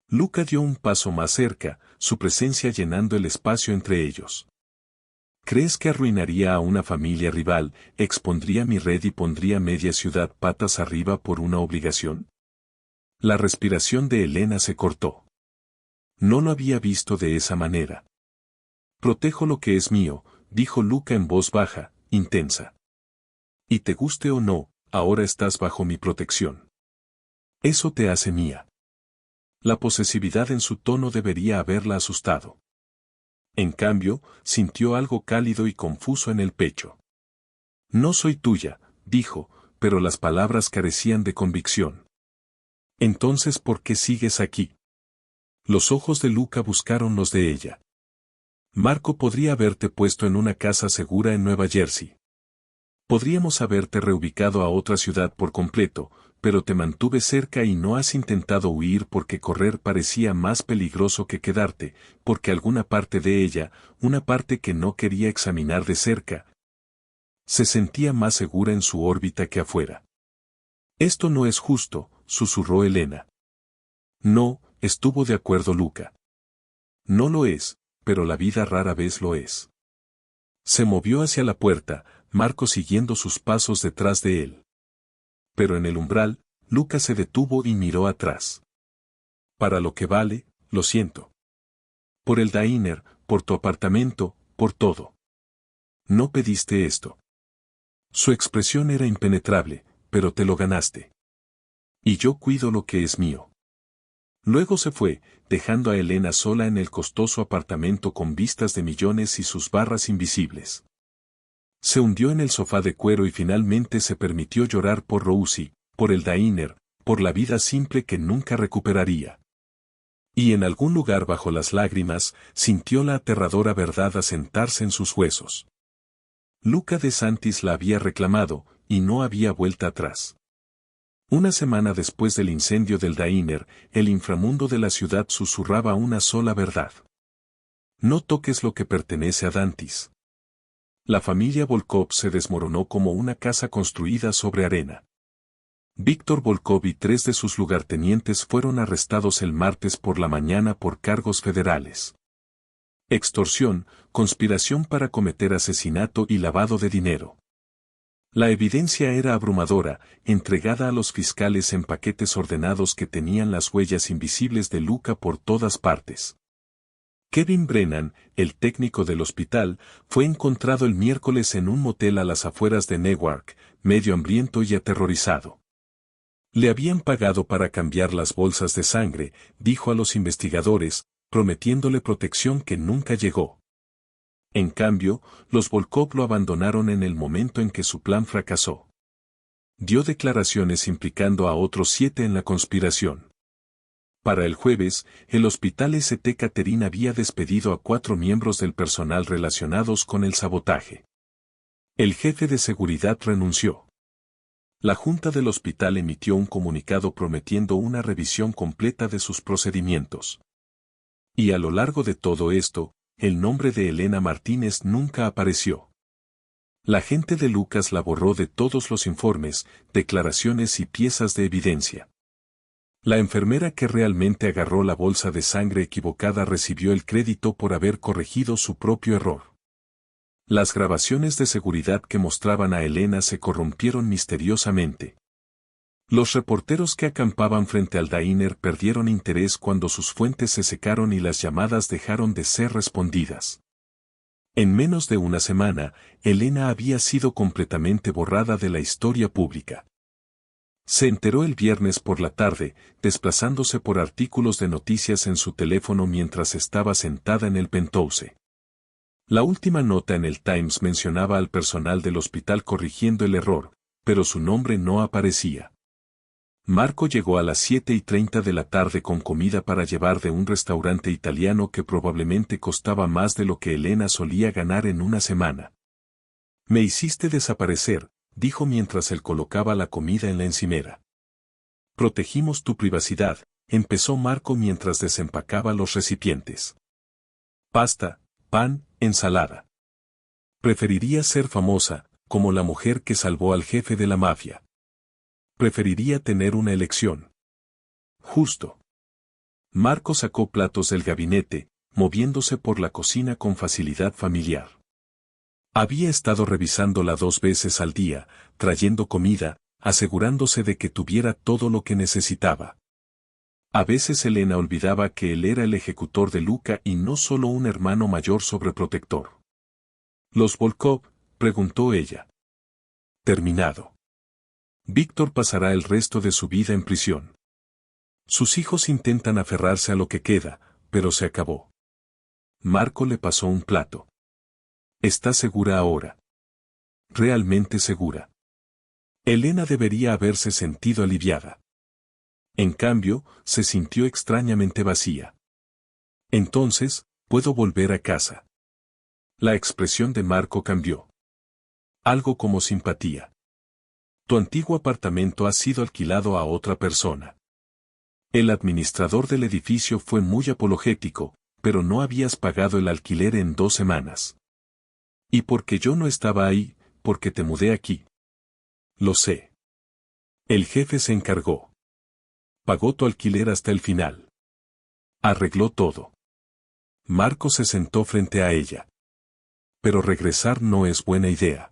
Luca dio un paso más cerca, su presencia llenando el espacio entre ellos. ¿Crees que arruinaría a una familia rival, expondría mi red y pondría media ciudad patas arriba por una obligación? La respiración de Elena se cortó. No lo había visto de esa manera. Protejo lo que es mío, dijo Luca en voz baja, intensa. Y te guste o no, ahora estás bajo mi protección. Eso te hace mía. La posesividad en su tono debería haberla asustado. En cambio, sintió algo cálido y confuso en el pecho. No soy tuya, dijo, pero las palabras carecían de convicción. Entonces, ¿por qué sigues aquí? Los ojos de Luca buscaron los de ella. Marco podría haberte puesto en una casa segura en Nueva Jersey. Podríamos haberte reubicado a otra ciudad por completo, pero te mantuve cerca y no has intentado huir porque correr parecía más peligroso que quedarte, porque alguna parte de ella, una parte que no quería examinar de cerca, se sentía más segura en su órbita que afuera. Esto no es justo, susurró Elena. No, estuvo de acuerdo Luca. No lo es, pero la vida rara vez lo es. Se movió hacia la puerta, Marco siguiendo sus pasos detrás de él. Pero en el umbral, Luca se detuvo y miró atrás. Para lo que vale, lo siento. Por el diner, por tu apartamento, por todo. No pediste esto. Su expresión era impenetrable, pero te lo ganaste. Y yo cuido lo que es mío. Luego se fue, dejando a Elena sola en el costoso apartamento con vistas de millones y sus barras invisibles. Se hundió en el sofá de cuero y finalmente se permitió llorar por Rosie, por el diner, por la vida simple que nunca recuperaría. Y en algún lugar bajo las lágrimas, sintió la aterradora verdad asentarse en sus huesos. Luca de Santis la había reclamado, y no había vuelta atrás. Una semana después del incendio del diner, el inframundo de la ciudad susurraba una sola verdad. No toques lo que pertenece a Dantis. La familia Volkov se desmoronó como una casa construida sobre arena. Víctor Volkov y 3 de sus lugartenientes fueron arrestados el martes por la mañana por cargos federales. Extorsión, conspiración para cometer asesinato y lavado de dinero. La evidencia era abrumadora, entregada a los fiscales en paquetes ordenados que tenían las huellas invisibles de Luca por todas partes. Kevin Brennan, el técnico del hospital, fue encontrado el miércoles en un motel a las afueras de Newark, medio hambriento y aterrorizado. Le habían pagado para cambiar las bolsas de sangre, dijo a los investigadores, prometiéndole protección que nunca llegó. En cambio, los Volkov lo abandonaron en el momento en que su plan fracasó. Dio declaraciones implicando a otros 7 en la conspiración. Para el jueves, el hospital St. Catherine había despedido a 4 miembros del personal relacionados con el sabotaje. El jefe de seguridad renunció. La junta del hospital emitió un comunicado prometiendo una revisión completa de sus procedimientos. Y a lo largo de todo esto, el nombre de Elena Martínez nunca apareció. La gente de Lucas la borró de todos los informes, declaraciones y piezas de evidencia. La enfermera que realmente agarró la bolsa de sangre equivocada recibió el crédito por haber corregido su propio error. Las grabaciones de seguridad que mostraban a Elena se corrompieron misteriosamente. Los reporteros que acampaban frente al diner perdieron interés cuando sus fuentes se secaron y las llamadas dejaron de ser respondidas. En menos de una semana, Elena había sido completamente borrada de la historia pública. Se enteró el viernes por la tarde, desplazándose por artículos de noticias en su teléfono mientras estaba sentada en el penthouse. La última nota en el Times mencionaba al personal del hospital corrigiendo el error, pero su nombre no aparecía. Marco llegó a las 7:30 de la tarde con comida para llevar de un restaurante italiano que probablemente costaba más de lo que Elena solía ganar en una semana. «Me hiciste desaparecer», dijo mientras él colocaba la comida en la encimera. «Protegimos tu privacidad», empezó Marco mientras desempacaba los recipientes. «Pasta, pan, ensalada. Preferiría ser famosa, como la mujer que salvó al jefe de la mafia. Preferiría tener una elección. Justo». Marco sacó platos del gabinete, moviéndose por la cocina con facilidad familiar. Había estado revisándola 2 veces al día, trayendo comida, asegurándose de que tuviera todo lo que necesitaba. A veces Elena olvidaba que él era el ejecutor de Luca y no solo un hermano mayor sobreprotector. «¿Los Volkov?», preguntó ella. «Terminado. Víctor pasará el resto de su vida en prisión. Sus hijos intentan aferrarse a lo que queda, pero se acabó». Marco le pasó un plato. «¿Está segura ahora? ¿Realmente segura?». Elena debería haberse sentido aliviada. En cambio, se sintió extrañamente vacía. «Entonces, ¿puedo volver a casa?». La expresión de Marco cambió. Algo como simpatía. «Tu antiguo apartamento ha sido alquilado a otra persona». El administrador del edificio fue muy apologético, «pero no habías pagado el alquiler en 2 semanas». «Y porque yo no estaba ahí, porque te mudé aquí». «Lo sé». El jefe se encargó. «Pagó tu alquiler hasta el final. Arregló todo». Marco se sentó frente a ella. «Pero regresar no es buena idea.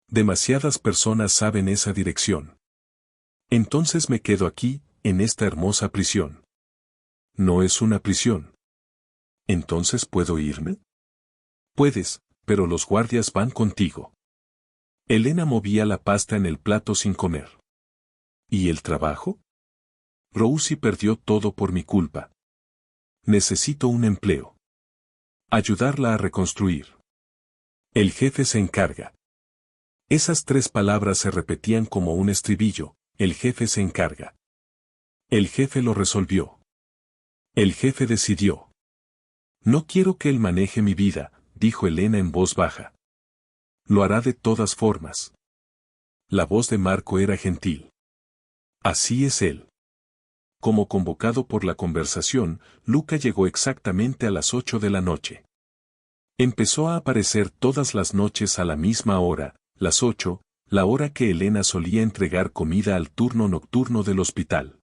Demasiadas personas saben esa dirección. Entonces me quedo aquí, en esta hermosa prisión». «No es una prisión». «¿Entonces puedo irme?». «Puedes, pero los guardias van contigo». Elena movía la pasta en el plato sin comer. «¿Y el trabajo?». «Rosie perdió todo por mi culpa. Necesito un empleo. Ayudarla a reconstruir». «El jefe se encarga». Esas 3 palabras se repetían como un estribillo: «El jefe se encarga». El jefe lo resolvió. El jefe decidió. «No quiero que él maneje mi vida», dijo Elena en voz baja. «Lo hará de todas formas». La voz de Marco era gentil. «Así es él». Como convocado por la conversación, Luca llegó exactamente a las 8 de la noche. Empezó a aparecer todas las noches a la misma hora, las 8, la hora que Elena solía entregar comida al turno nocturno del hospital.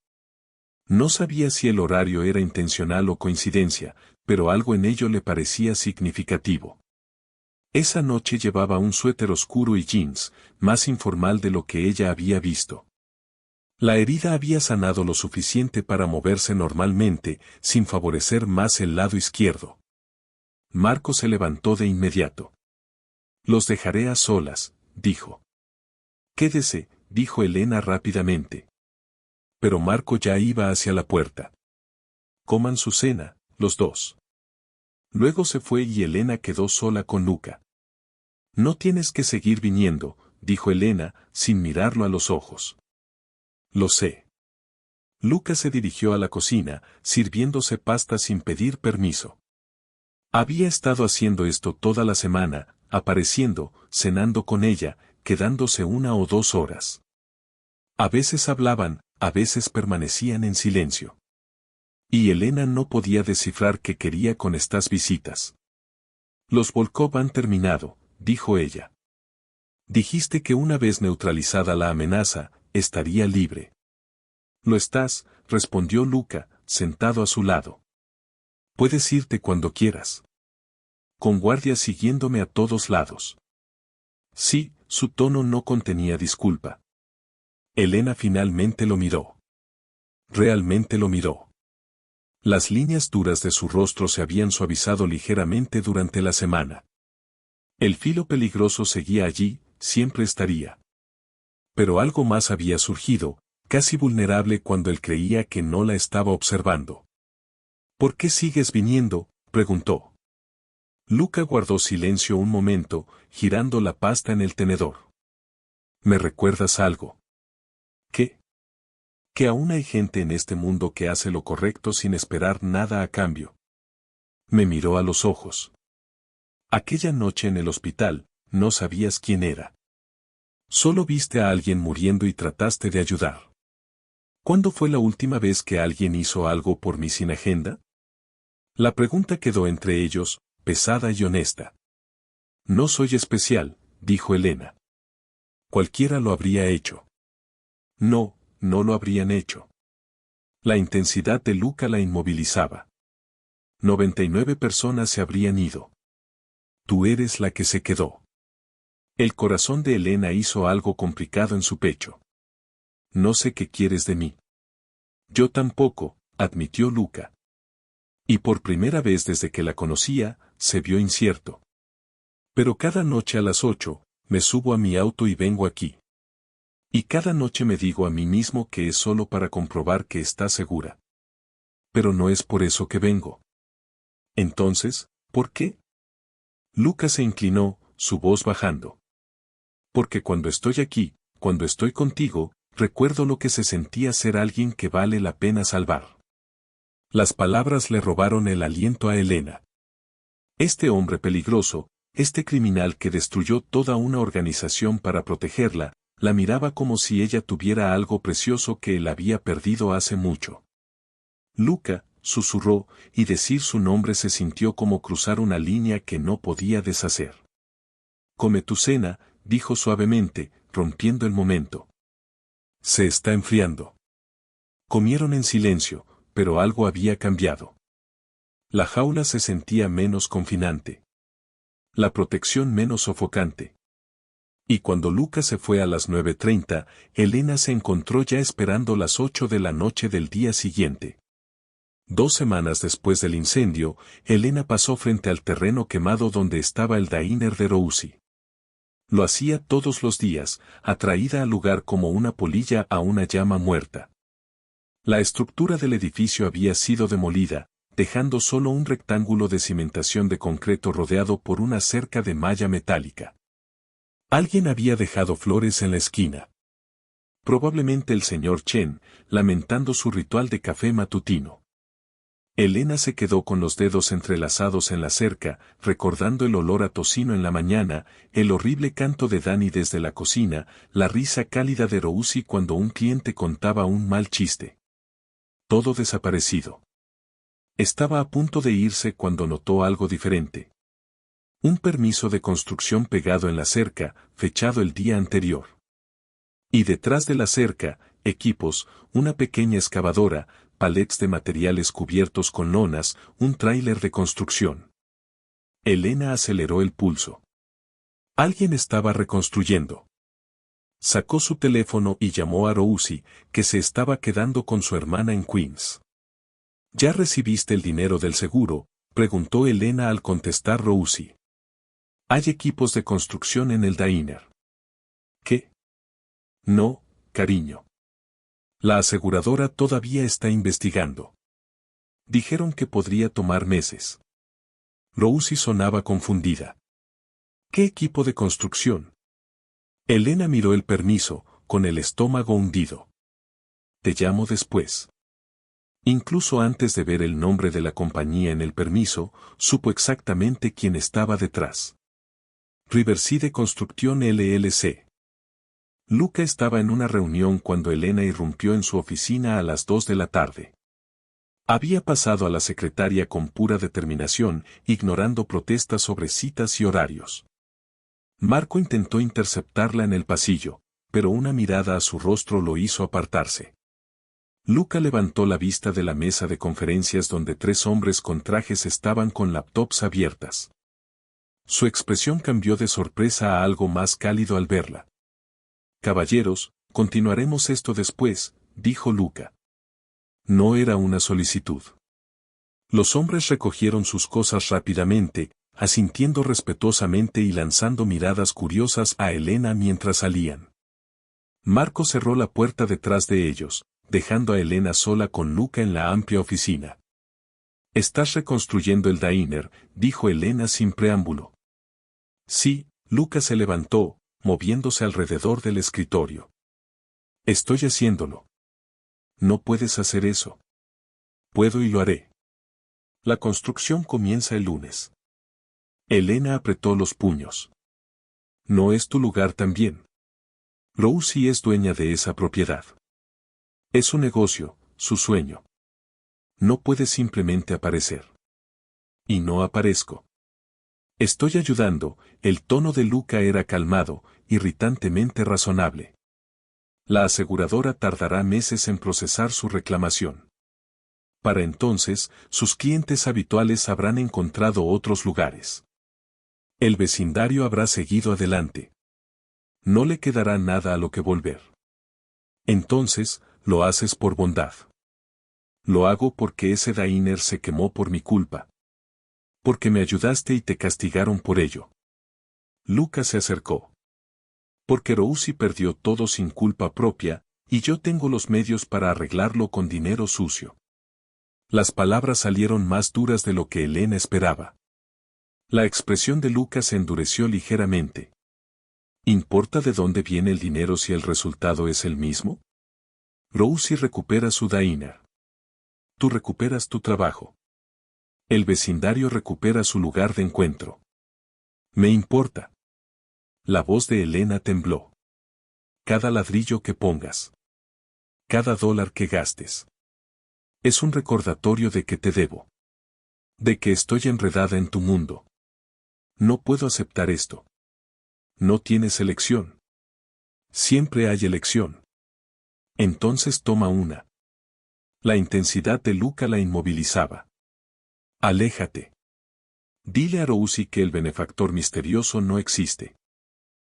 No sabía si el horario era intencional o coincidencia, pero algo en ello le parecía significativo. Esa noche llevaba un suéter oscuro y jeans, más informal de lo que ella había visto. La herida había sanado lo suficiente para moverse normalmente, sin favorecer más el lado izquierdo. Marco se levantó de inmediato. Los dejaré a solas, dijo. Quédese, dijo Elena rápidamente. Pero Marco ya iba hacia la puerta. Coman su cena, los dos. Luego se fue y Elena quedó sola con Luca. No tienes que seguir viniendo, dijo Elena, sin mirarlo a los ojos. Lo sé. Luca se dirigió a la cocina, sirviéndose pasta sin pedir permiso. Había estado haciendo esto toda la semana, apareciendo, cenando con ella, quedándose 1 o 2 horas. A veces hablaban, a veces permanecían en silencio. Y Elena no podía descifrar qué quería con estas visitas. Los Volkov han terminado, dijo ella. Dijiste que una vez neutralizada la amenaza, estaría libre. Lo estás, respondió Luca, sentado a su lado. Puedes irte cuando quieras. Con guardias siguiéndome a todos lados. Sí, su tono no contenía disculpa. Elena finalmente lo miró. Realmente lo miró. Las líneas duras de su rostro se habían suavizado ligeramente durante la semana. El filo peligroso seguía allí, siempre estaría. Pero algo más había surgido, casi vulnerable cuando él creía que no la estaba observando. ¿Por qué sigues viniendo?, preguntó. Luca guardó silencio un momento, girando la pasta en el tenedor. ¿Me recuerdas algo? ¿Qué? Que aún hay gente en este mundo que hace lo correcto sin esperar nada a cambio. Me miró a los ojos. Aquella noche en el hospital, no sabías quién era. Solo viste a alguien muriendo y trataste de ayudar. ¿Cuándo fue la última vez que alguien hizo algo por mí sin agenda? La pregunta quedó entre ellos, pesada y honesta. No soy especial, dijo Elena. Cualquiera lo habría hecho. No, no lo habrían hecho. La intensidad de Luca la inmovilizaba. 99 personas se habrían ido. Tú eres la que se quedó. El corazón de Elena hizo algo complicado en su pecho. No sé qué quieres de mí. Yo tampoco, admitió Luca. Y por primera vez desde que la conocía, se vio incierto. Pero cada noche a las 8, me subo a mi auto y vengo aquí. Y cada noche me digo a mí mismo que es solo para comprobar que está segura. Pero no es por eso que vengo. Entonces, ¿por qué? Luca se inclinó, su voz bajando. Porque cuando estoy aquí, cuando estoy contigo, recuerdo lo que se sentía ser alguien que vale la pena salvar. Las palabras le robaron el aliento a Elena. Este hombre peligroso, este criminal que destruyó toda una organización para protegerla, la miraba como si ella tuviera algo precioso que él había perdido hace mucho. Luca, susurró, y decir su nombre se sintió como cruzar una línea que no podía deshacer. Come tu cena, dijo suavemente, rompiendo el momento. Se está enfriando. Comieron en silencio, pero algo había cambiado. La jaula se sentía menos confinante. La protección menos sofocante. Y cuando Luca se fue a las 9:30, Elena se encontró ya esperando las 8 de la noche del día siguiente. 2 semanas después del incendio, Elena pasó frente al terreno quemado donde estaba el diner de Rousi. Lo hacía todos los días, atraída al lugar como una polilla a una llama muerta. La estructura del edificio había sido demolida, dejando solo un rectángulo de cimentación de concreto rodeado por una cerca de malla metálica. Alguien había dejado flores en la esquina. Probablemente el señor Chen, lamentando su ritual de café matutino. Elena se quedó con los dedos entrelazados en la cerca, recordando el olor a tocino en la mañana, el horrible canto de Dani desde la cocina, la risa cálida de Rousi cuando un cliente contaba un mal chiste. Todo desaparecido. Estaba a punto de irse cuando notó algo diferente. Un permiso de construcción pegado en la cerca, fechado el día anterior. Y detrás de la cerca, equipos, una pequeña excavadora, palets de materiales cubiertos con lonas, un tráiler de construcción. Elena aceleró el pulso. Alguien estaba reconstruyendo. Sacó su teléfono y llamó a Rousey, que se estaba quedando con su hermana en Queens. ¿Ya recibiste el dinero del seguro?, preguntó Elena al contestar Rousey. Hay equipos de construcción en el diner. ¿Qué? No, cariño. La aseguradora todavía está investigando. Dijeron que podría tomar meses. Rousey sonaba confundida. ¿Qué equipo de construcción? Elena miró el permiso, con el estómago hundido. Te llamo después. Incluso antes de ver el nombre de la compañía en el permiso, supo exactamente quién estaba detrás. Riverside Construction LLC. Luca estaba en una reunión cuando Elena irrumpió en su oficina a las 2 de la tarde. Había pasado a la secretaria con pura determinación, ignorando protestas sobre citas y horarios. Marco intentó interceptarla en el pasillo, pero una mirada a su rostro lo hizo apartarse. Luca levantó la vista de la mesa de conferencias donde 3 hombres con trajes estaban con laptops abiertas. Su expresión cambió de sorpresa a algo más cálido al verla. Caballeros, continuaremos esto después, dijo Luca. No era una solicitud. Los hombres recogieron sus cosas rápidamente, asintiendo respetuosamente y lanzando miradas curiosas a Elena mientras salían. Marco cerró la puerta detrás de ellos, dejando a Elena sola con Luca en la amplia oficina. «Estás reconstruyendo el diner», dijo Elena sin preámbulo. Sí, Luca se levantó, moviéndose alrededor del escritorio. Estoy haciéndolo. No puedes hacer eso. Puedo y lo haré. La construcción comienza el lunes. Elena apretó los puños. No es tu lugar también. Rousey es dueña de esa propiedad. Es su negocio, su sueño. No puedes simplemente aparecer. Y no aparezco. Estoy ayudando. El tono de Luca era calmado, irritantemente razonable. La aseguradora tardará meses en procesar su reclamación. Para entonces, sus clientes habituales habrán encontrado otros lugares. El vecindario habrá seguido adelante. No le quedará nada a lo que volver. Entonces, lo haces por bondad. Lo hago porque ese diner se quemó por mi culpa. Porque me ayudaste y te castigaron por ello. Luca se acercó. Porque Rousey perdió todo sin culpa propia, y yo tengo los medios para arreglarlo con dinero sucio. Las palabras salieron más duras de lo que Elena esperaba. La expresión de Luca se endureció ligeramente. ¿Importa de dónde viene el dinero si el resultado es el mismo? Rousey recupera su diner. Tú recuperas tu trabajo. El vecindario recupera su lugar de encuentro. Me importa. La voz de Elena tembló. Cada ladrillo que pongas. Cada dólar que gastes. Es un recordatorio de que te debo. De que estoy enredada en tu mundo. No puedo aceptar esto. No tienes elección. Siempre hay elección. Entonces toma una. La intensidad de Luca la inmovilizaba. Aléjate. Dile a Rousey que el benefactor misterioso no existe.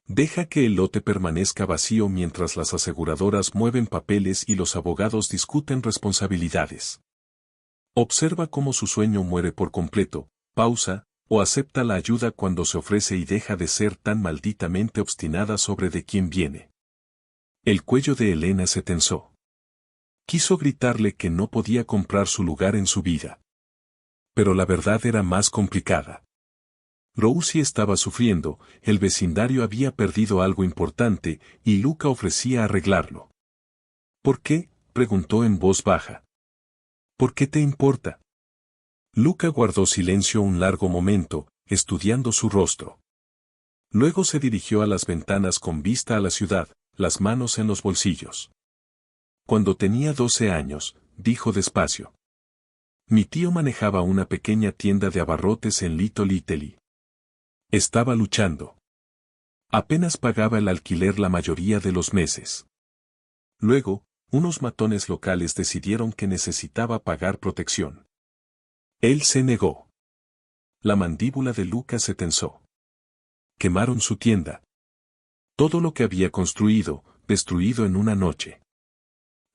Deja que el lote permanezca vacío mientras las aseguradoras mueven papeles y los abogados discuten responsabilidades. Observa cómo su sueño muere por completo, pausa, o acepta la ayuda cuando se ofrece y deja de ser tan malditamente obstinada sobre de quién viene. El cuello de Elena se tensó. Quiso gritarle que no podía comprar su lugar en su vida. Pero la verdad era más complicada. Rousey estaba sufriendo, el vecindario había perdido algo importante, y Luca ofrecía arreglarlo. ¿Por qué?, preguntó en voz baja. ¿Por qué te importa? Luca guardó silencio un largo momento, estudiando su rostro. Luego se dirigió a las ventanas con vista a la ciudad, las manos en los bolsillos. Cuando tenía 12 años, dijo despacio. Mi tío manejaba una pequeña tienda de abarrotes en Little Italy. Estaba luchando. Apenas pagaba el alquiler la mayoría de los meses. Luego, unos matones locales decidieron que necesitaba pagar protección. Él se negó. La mandíbula de Luca se tensó. Quemaron su tienda. Todo lo que había construido, destruido en una noche.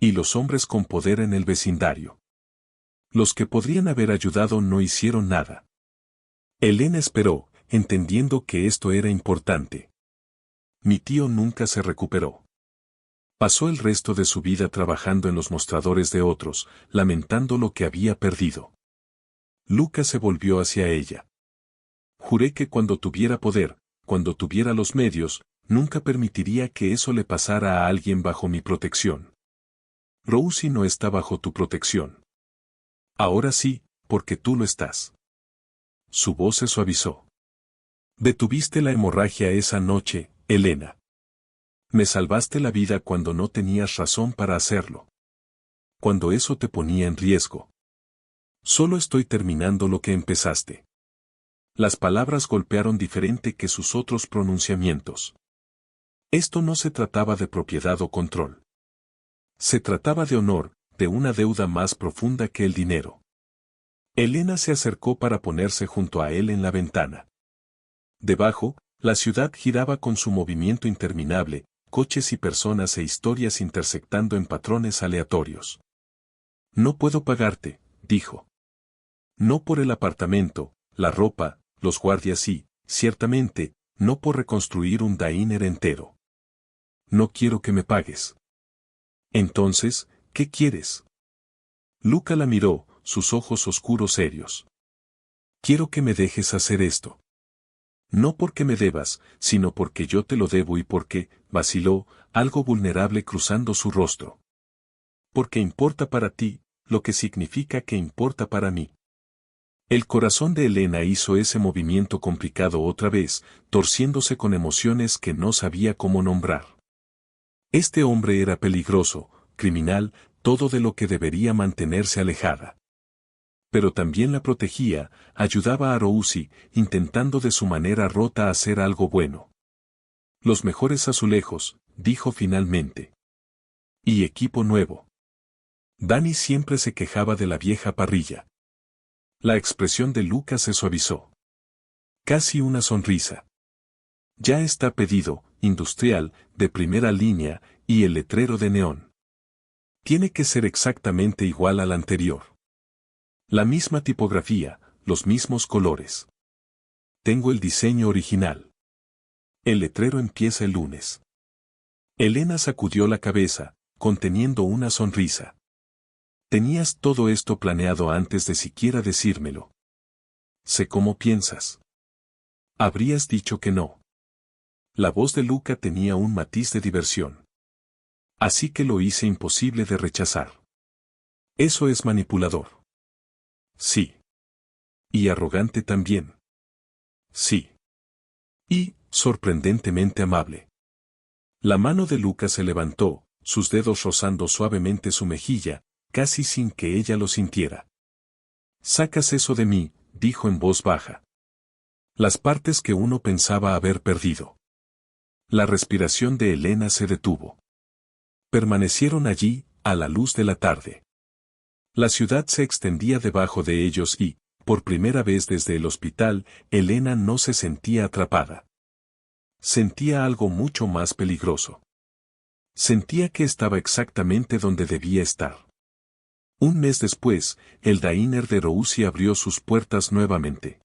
Y los hombres con poder en el vecindario. Los que podrían haber ayudado no hicieron nada. Elena esperó, entendiendo que esto era importante. Mi tío nunca se recuperó. Pasó el resto de su vida trabajando en los mostradores de otros, lamentando lo que había perdido. Lucas se volvió hacia ella. Juré que cuando tuviera poder, cuando tuviera los medios, nunca permitiría que eso le pasara a alguien bajo mi protección. Rosie no está bajo tu protección. Ahora sí, porque tú lo estás. Su voz se suavizó. Detuviste la hemorragia esa noche, Elena. Me salvaste la vida cuando no tenías razón para hacerlo. Cuando eso te ponía en riesgo. Solo estoy terminando lo que empezaste. Las palabras golpearon diferente que sus otros pronunciamientos. Esto no se trataba de propiedad o control. Se trataba de honor, de una deuda más profunda que el dinero. Elena se acercó para ponerse junto a él en la ventana. Debajo, la ciudad giraba con su movimiento interminable, coches y personas e historias intersectando en patrones aleatorios. No puedo pagarte, dijo. No por el apartamento, la ropa, los guardias y, ciertamente, no por reconstruir un diner entero. No quiero que me pagues. Entonces, ¿qué quieres? Luca la miró, sus ojos oscuros serios. Quiero que me dejes hacer esto. No porque me debas, sino porque yo te lo debo y porque, vaciló, algo vulnerable cruzando su rostro. Porque importa para ti, lo que significa que importa para mí. El corazón de Elena hizo ese movimiento complicado otra vez, torciéndose con emociones que no sabía cómo nombrar. Este hombre era peligroso, criminal, todo de lo que debería mantenerse alejada. Pero también la protegía, ayudaba a Rosie, intentando de su manera rota hacer algo bueno. Los mejores azulejos, dijo finalmente. Y equipo nuevo. Dani siempre se quejaba de la vieja parrilla. La expresión de Lucas se suavizó. Casi una sonrisa. Ya está pedido, industrial, de primera línea, y el letrero de neón. Tiene que ser exactamente igual al anterior. La misma tipografía, los mismos colores. Tengo el diseño original. El letrero empieza el lunes. Elena sacudió la cabeza, conteniendo una sonrisa. Tenías todo esto planeado antes de siquiera decírmelo. Sé cómo piensas. Habrías dicho que no. La voz de Luca tenía un matiz de diversión. Así que lo hice imposible de rechazar. Eso es manipulador. Sí. Y arrogante también. Sí. Y, sorprendentemente amable. La mano de Lucas se levantó, sus dedos rozando suavemente su mejilla, casi sin que ella lo sintiera. Sacas eso de mí, dijo en voz baja. Las partes que uno pensaba haber perdido. La respiración de Elena se detuvo. Permanecieron allí, a la luz de la tarde. La ciudad se extendía debajo de ellos y, por primera vez desde el hospital, Elena no se sentía atrapada. Sentía algo mucho más peligroso. Sentía que estaba exactamente donde debía estar. Un mes después, el diner de Rosie abrió sus puertas nuevamente.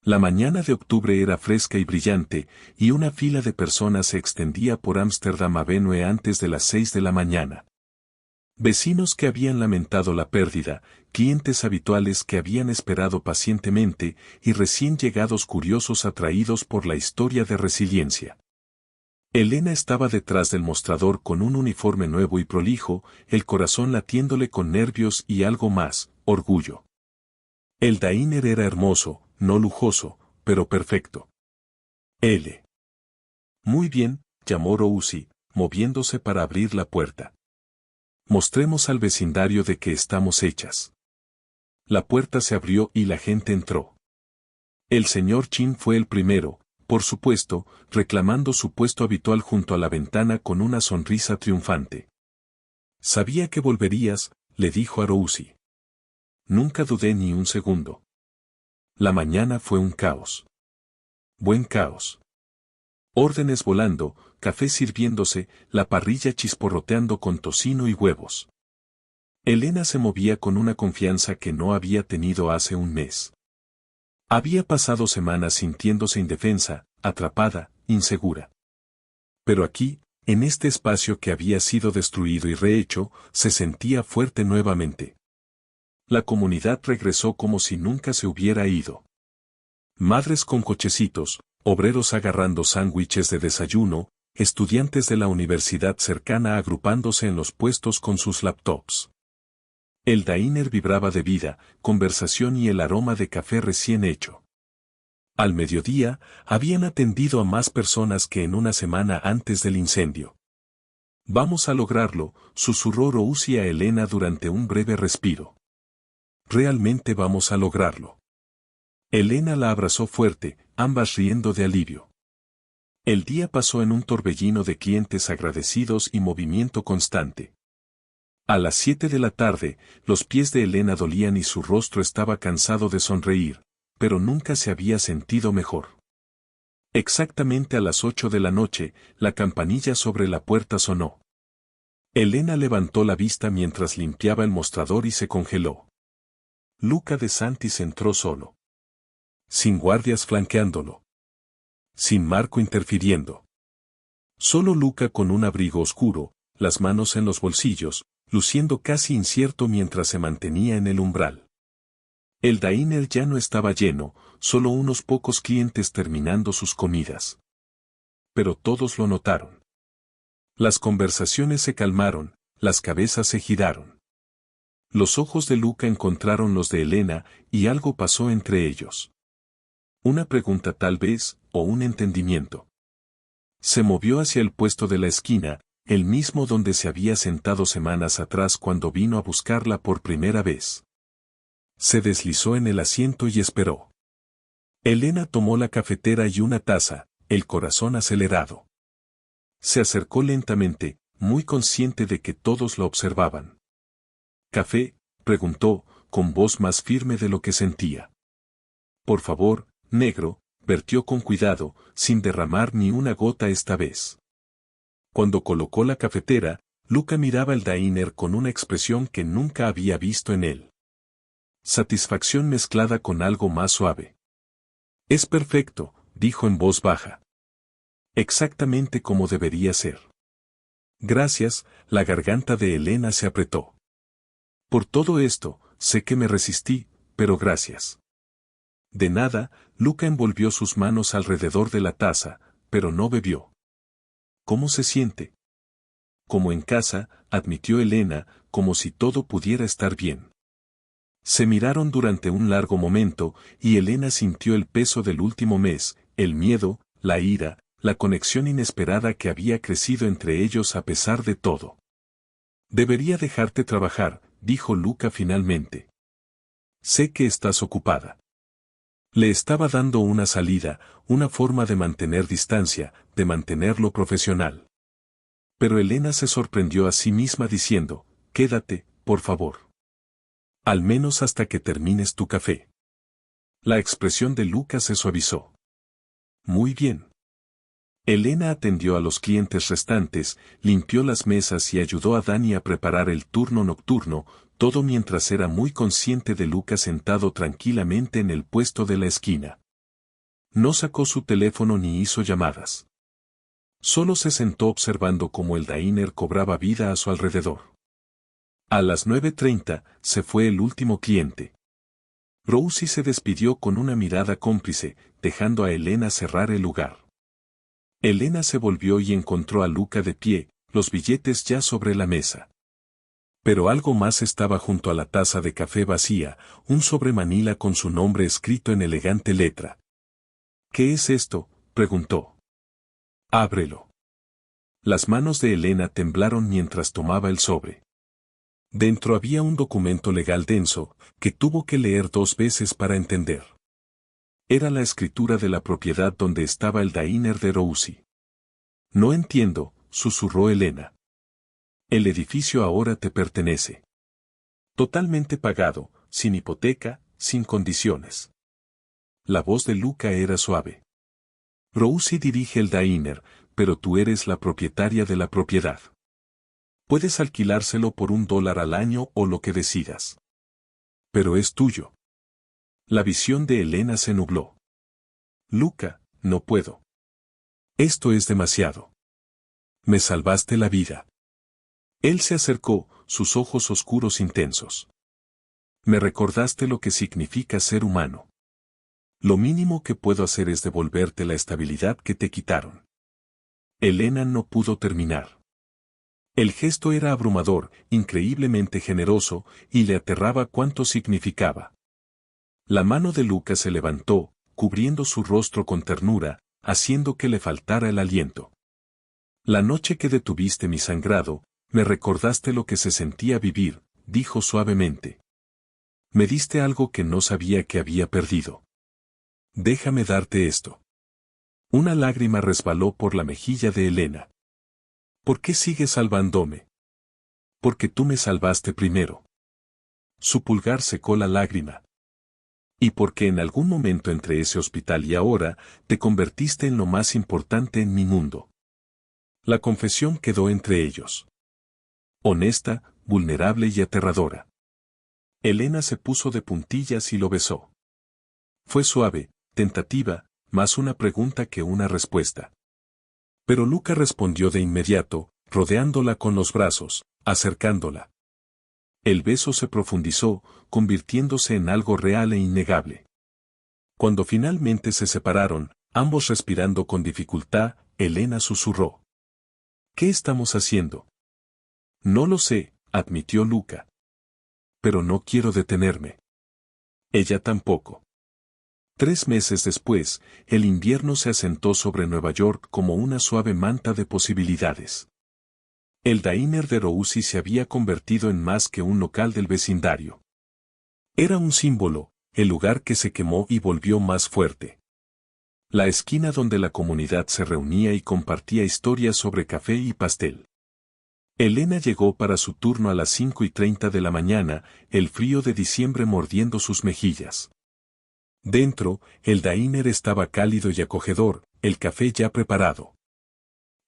La mañana de octubre era fresca y brillante, y una fila de personas se extendía por Amsterdam Avenue antes de las 6 de la mañana. Vecinos que habían lamentado la pérdida, clientes habituales que habían esperado pacientemente y recién llegados curiosos atraídos por la historia de resiliencia. Elena estaba detrás del mostrador con un uniforme nuevo y prolijo, el corazón latiéndole con nervios y algo más, orgullo. El diner era hermoso, no lujoso, pero perfecto. L. Muy bien, llamó Rosie, moviéndose para abrir la puerta. Mostremos al vecindario de qué estamos hechas. La puerta se abrió y la gente entró. El señor Chin fue el primero, por supuesto, reclamando su puesto habitual junto a la ventana con una sonrisa triunfante. Sabía que volverías, le dijo a Rosie. Nunca dudé ni un segundo. La mañana fue un caos. Buen caos. Órdenes volando, café sirviéndose, la parrilla chisporroteando con tocino y huevos. Elena se movía con una confianza que no había tenido hace un mes. Había pasado semanas sintiéndose indefensa, atrapada, insegura. Pero aquí, en este espacio que había sido destruido y rehecho, se sentía fuerte nuevamente. La comunidad regresó como si nunca se hubiera ido. Madres con cochecitos, obreros agarrando sándwiches de desayuno, estudiantes de la universidad cercana agrupándose en los puestos con sus laptops. El diner vibraba de vida, conversación y el aroma de café recién hecho. Al mediodía, habían atendido a más personas que en una semana antes del incendio. Vamos a lograrlo, susurró Rousy a Elena durante un breve respiro. Realmente vamos a lograrlo. Elena la abrazó fuerte, ambas riendo de alivio. El día pasó en un torbellino de clientes agradecidos y movimiento constante. A las 7 de la tarde, los pies de Elena dolían y su rostro estaba cansado de sonreír, pero nunca se había sentido mejor. Exactamente a las 8 de la noche, la campanilla sobre la puerta sonó. Elena levantó la vista mientras limpiaba el mostrador y se congeló. Luca de Santis entró solo. Sin guardias flanqueándolo. Sin Marco interfiriendo. Solo Luca con un abrigo oscuro, las manos en los bolsillos, luciendo casi incierto mientras se mantenía en el umbral. El diner ya no estaba lleno, solo unos pocos clientes terminando sus comidas. Pero todos lo notaron. Las conversaciones se calmaron, las cabezas se giraron. Los ojos de Luca encontraron los de Elena, y algo pasó entre ellos. Una pregunta tal vez, o un entendimiento. Se movió hacia el puesto de la esquina, el mismo donde se había sentado semanas atrás cuando vino a buscarla por primera vez. Se deslizó en el asiento y esperó. Elena tomó la cafetera y una taza, el corazón acelerado. Se acercó lentamente, muy consciente de que todos lo observaban. ¿Café?, preguntó, con voz más firme de lo que sentía. Por favor, negro, vertió con cuidado, sin derramar ni una gota esta vez. Cuando colocó la cafetera, Luca miraba el diner con una expresión que nunca había visto en él. Satisfacción mezclada con algo más suave. Es perfecto, dijo en voz baja. Exactamente como debería ser. Gracias, la garganta de Elena se apretó. Por todo esto, sé que me resistí, pero gracias. De nada, Luca envolvió sus manos alrededor de la taza, pero no bebió. ¿Cómo se siente? Como en casa, admitió Elena, como si todo pudiera estar bien. Se miraron durante un largo momento, y Elena sintió el peso del último mes, el miedo, la ira, la conexión inesperada que había crecido entre ellos a pesar de todo. Debería dejarte trabajar, dijo Luca finalmente. Sé que estás ocupada. Le estaba dando una salida, una forma de mantener distancia, de mantenerlo profesional. Pero Elena se sorprendió a sí misma diciendo, quédate, por favor. Al menos hasta que termines tu café. La expresión de Luca se suavizó. Muy bien. Elena atendió a los clientes restantes, limpió las mesas y ayudó a Dani a preparar el turno nocturno, todo mientras era muy consciente de Luca sentado tranquilamente en el puesto de la esquina. No sacó su teléfono ni hizo llamadas. Solo se sentó observando cómo el diner cobraba vida a su alrededor. A las 9:30 se fue el último cliente. Rousy se despidió con una mirada cómplice, dejando a Elena cerrar el lugar. Elena se volvió y encontró a Luca de pie, los billetes ya sobre la mesa. Pero algo más estaba junto a la taza de café vacía, un sobre manila con su nombre escrito en elegante letra. ¿Qué es esto?, preguntó. Ábrelo. Las manos de Elena temblaron mientras tomaba el sobre. Dentro había un documento legal denso, que tuvo que leer 2 veces para entender. Era la escritura de la propiedad donde estaba el diner de Rousy. No entiendo, susurró Elena. El edificio ahora te pertenece. Totalmente pagado, sin hipoteca, sin condiciones. La voz de Luca era suave. Rousy dirige el diner, pero tú eres la propietaria de la propiedad. Puedes alquilárselo por $1 al año o lo que decidas. Pero es tuyo. La visión de Elena se nubló. Luca, no puedo. Esto es demasiado. Me salvaste la vida. Él se acercó, sus ojos oscuros intensos. Me recordaste lo que significa ser humano. Lo mínimo que puedo hacer es devolverte la estabilidad que te quitaron. Elena no pudo terminar. El gesto era abrumador, increíblemente generoso, y le aterraba cuánto significaba. La mano de Luca se levantó, cubriendo su rostro con ternura, haciendo que le faltara el aliento. La noche que detuviste mi sangrado, me recordaste lo que se sentía vivir, dijo suavemente. Me diste algo que no sabía que había perdido. Déjame darte esto. Una lágrima resbaló por la mejilla de Elena. ¿Por qué sigues salvándome? Porque tú me salvaste primero. Su pulgar secó la lágrima. Y porque en algún momento entre ese hospital y ahora, te convertiste en lo más importante en mi mundo. La confesión quedó entre ellos. Honesta, vulnerable y aterradora. Elena se puso de puntillas y lo besó. Fue suave, tentativa, más una pregunta que una respuesta. Pero Luca respondió de inmediato, rodeándola con los brazos, acercándola. El beso se profundizó, convirtiéndose en algo real e innegable. Cuando finalmente se separaron, ambos respirando con dificultad, Elena susurró. ¿Qué estamos haciendo? No lo sé, admitió Luca. Pero no quiero detenerme. Ella tampoco. 3 meses después, el invierno se asentó sobre Nueva York como una suave manta de posibilidades. El diner de Rousy se había convertido en más que un local del vecindario. Era un símbolo, el lugar que se quemó y volvió más fuerte. La esquina donde la comunidad se reunía y compartía historias sobre café y pastel. Elena llegó para su turno a las 5:30 de la mañana, el frío de diciembre mordiendo sus mejillas. Dentro, el diner estaba cálido y acogedor, el café ya preparado.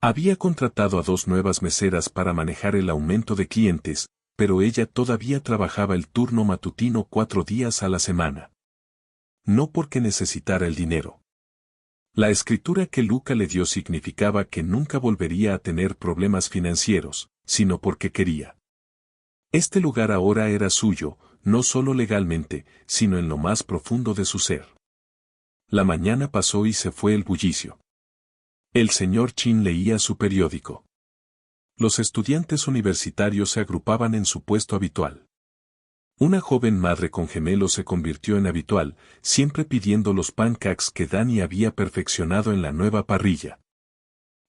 Había contratado a 2 nuevas meseras para manejar el aumento de clientes, pero ella todavía trabajaba el turno matutino 4 días a la semana. No porque necesitara el dinero. La escritura que Luca le dio significaba que nunca volvería a tener problemas financieros, sino porque quería. Este lugar ahora era suyo, no solo legalmente, sino en lo más profundo de su ser. La mañana pasó y se fue el bullicio. El señor Chin leía su periódico. Los estudiantes universitarios se agrupaban en su puesto habitual. Una joven madre con gemelos se convirtió en habitual, siempre pidiendo los pancakes que Danny había perfeccionado en la nueva parrilla.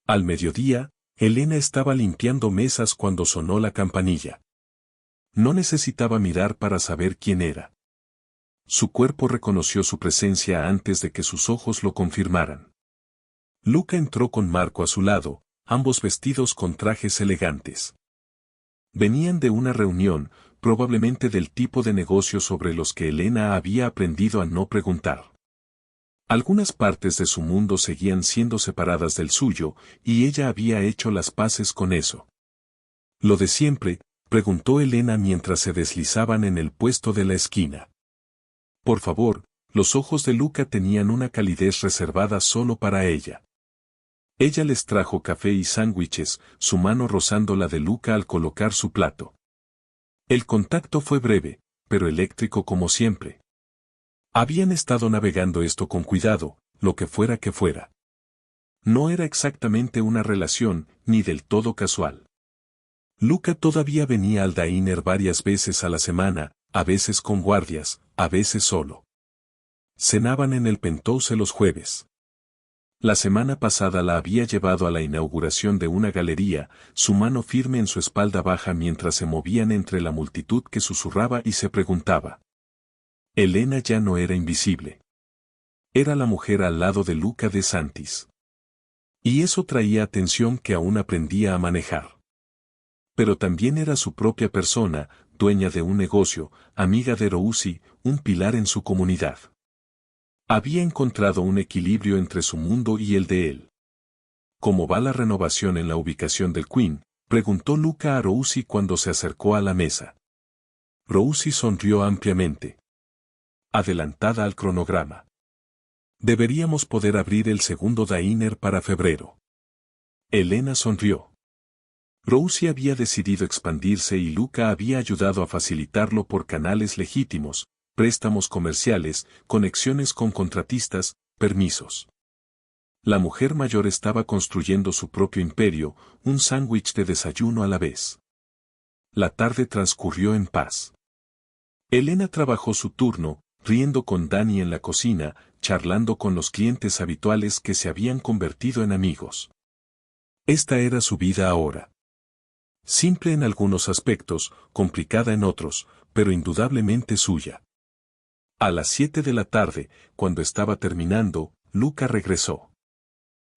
Al mediodía, Elena estaba limpiando mesas cuando sonó la campanilla. No necesitaba mirar para saber quién era. Su cuerpo reconoció su presencia antes de que sus ojos lo confirmaran. Luca entró con Marco a su lado, ambos vestidos con trajes elegantes. Venían de una reunión, probablemente del tipo de negocio sobre los que Elena había aprendido a no preguntar. Algunas partes de su mundo seguían siendo separadas del suyo, y ella había hecho las paces con eso. ¿Lo de siempre?, preguntó Elena mientras se deslizaban en el puesto de la esquina. Por favor, los ojos de Luca tenían una calidez reservada solo para ella. Ella les trajo café y sándwiches, su mano rozando la de Luca al colocar su plato. El contacto fue breve, pero eléctrico como siempre. Habían estado navegando esto con cuidado, lo que fuera que fuera. No era exactamente una relación, ni del todo casual. Luca todavía venía al diner varias veces a la semana, a veces con guardias, a veces solo. Cenaban en el Penthouse los jueves. La semana pasada la había llevado a la inauguración de una galería, su mano firme en su espalda baja mientras se movían entre la multitud que susurraba y se preguntaba. Elena ya no era invisible. Era la mujer al lado de Luca de Santis. Y eso traía atención que aún aprendía a manejar. Pero también era su propia persona, dueña de un negocio, amiga de Rousy, un pilar en su comunidad. Había encontrado un equilibrio entre su mundo y el de él. ¿Cómo va la renovación en la ubicación del Queen?, preguntó Luca a Rousy cuando se acercó a la mesa. Rousy sonrió ampliamente. Adelantada al cronograma. Deberíamos poder abrir el segundo diner para febrero. Elena sonrió. Rousy había decidido expandirse y Luca había ayudado a facilitarlo por canales legítimos, préstamos comerciales, conexiones con contratistas, permisos. La mujer mayor estaba construyendo su propio imperio, un sándwich de desayuno a la vez. La tarde transcurrió en paz. Elena trabajó su turno, riendo con Dani en la cocina, charlando con los clientes habituales que se habían convertido en amigos. Esta era su vida ahora. Simple en algunos aspectos, complicada en otros, pero indudablemente suya. A las 7 de la tarde, cuando estaba terminando, Luca regresó.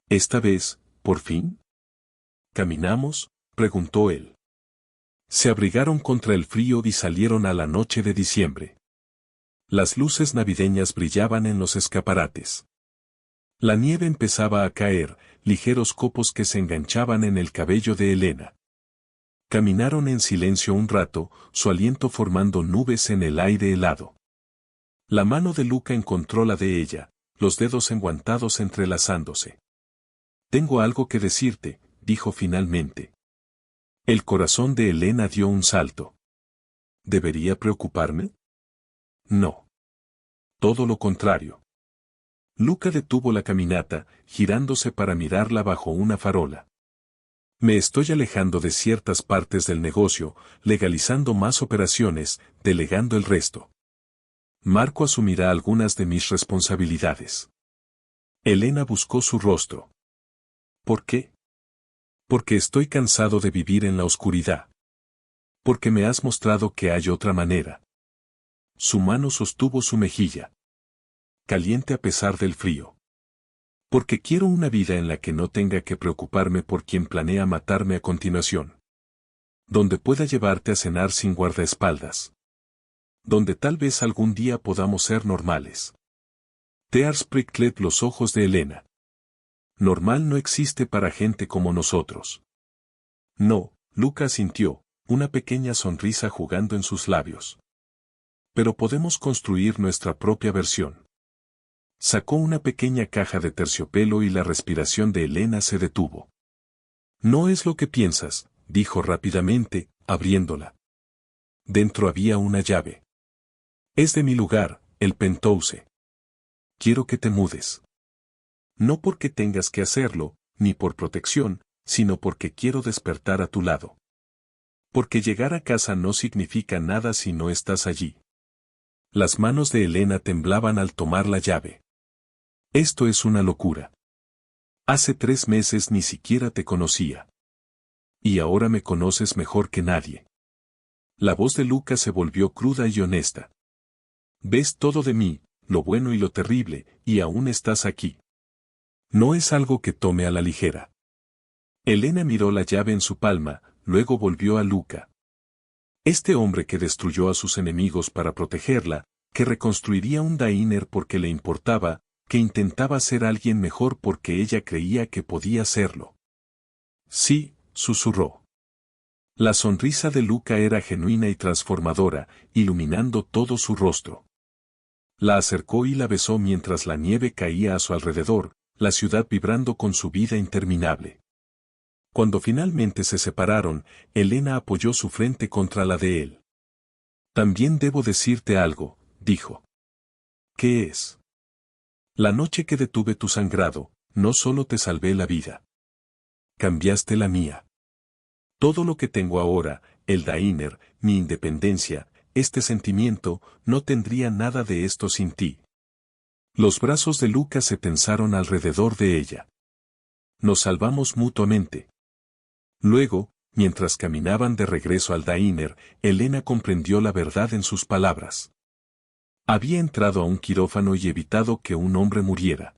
¿Esta vez, por fin? ¿Caminamos?, preguntó él. Se abrigaron contra el frío y salieron a la noche de diciembre. Las luces navideñas brillaban en los escaparates. La nieve empezaba a caer, ligeros copos que se enganchaban en el cabello de Elena. Caminaron en silencio un rato, su aliento formando nubes en el aire helado. La mano de Luca encontró la de ella, los dedos enguantados entrelazándose. «Tengo algo que decirte», dijo finalmente. El corazón de Elena dio un salto. ¿Debería preocuparme? No. Todo lo contrario. Luca detuvo la caminata, girándose para mirarla bajo una farola. Me estoy alejando de ciertas partes del negocio, legalizando más operaciones, delegando el resto. Marco asumirá algunas de mis responsabilidades. Elena buscó su rostro. ¿Por qué? Porque estoy cansado de vivir en la oscuridad. Porque me has mostrado que hay otra manera. Su mano sostuvo su mejilla. Caliente a pesar del frío. Porque quiero una vida en la que no tenga que preocuparme por quien planea matarme a continuación. Donde pueda llevarte a cenar sin guardaespaldas. Donde tal vez algún día podamos ser normales. Tears pricklet los ojos de Elena. Normal no existe para gente como nosotros. No, Luca asintió, una pequeña sonrisa jugando en sus labios. Pero podemos construir nuestra propia versión. Sacó una pequeña caja de terciopelo y la respiración de Elena se detuvo. No es lo que piensas, dijo rápidamente, abriéndola. Dentro había una llave. Es de mi lugar, el penthouse. Quiero que te mudes. No porque tengas que hacerlo, ni por protección, sino porque quiero despertar a tu lado. Porque llegar a casa no significa nada si no estás allí. Las manos de Elena temblaban al tomar la llave. Esto es una locura. Hace 3 meses ni siquiera te conocía. Y ahora me conoces mejor que nadie. La voz de Luca se volvió cruda y honesta. Ves todo de mí, lo bueno y lo terrible, y aún estás aquí. No es algo que tome a la ligera. Elena miró la llave en su palma, luego volvió a Luca. Este hombre que destruyó a sus enemigos para protegerla, que reconstruiría un diner porque le importaba, que intentaba ser alguien mejor porque ella creía que podía serlo. Sí, susurró. La sonrisa de Luca era genuina y transformadora, iluminando todo su rostro. La acercó y la besó mientras la nieve caía a su alrededor, la ciudad vibrando con su vida interminable. Cuando finalmente se separaron, Elena apoyó su frente contra la de él. También debo decirte algo, dijo. ¿Qué es? La noche que detuve tu sangrado, no solo te salvé la vida. Cambiaste la mía. Todo lo que tengo ahora, el diner, mi independencia, este sentimiento, no tendría nada de esto sin ti. Los brazos de Luca se tensaron alrededor de ella. Nos salvamos mutuamente. Luego, mientras caminaban de regreso al diner, Elena comprendió la verdad en sus palabras. Había entrado a un quirófano y evitado que un hombre muriera.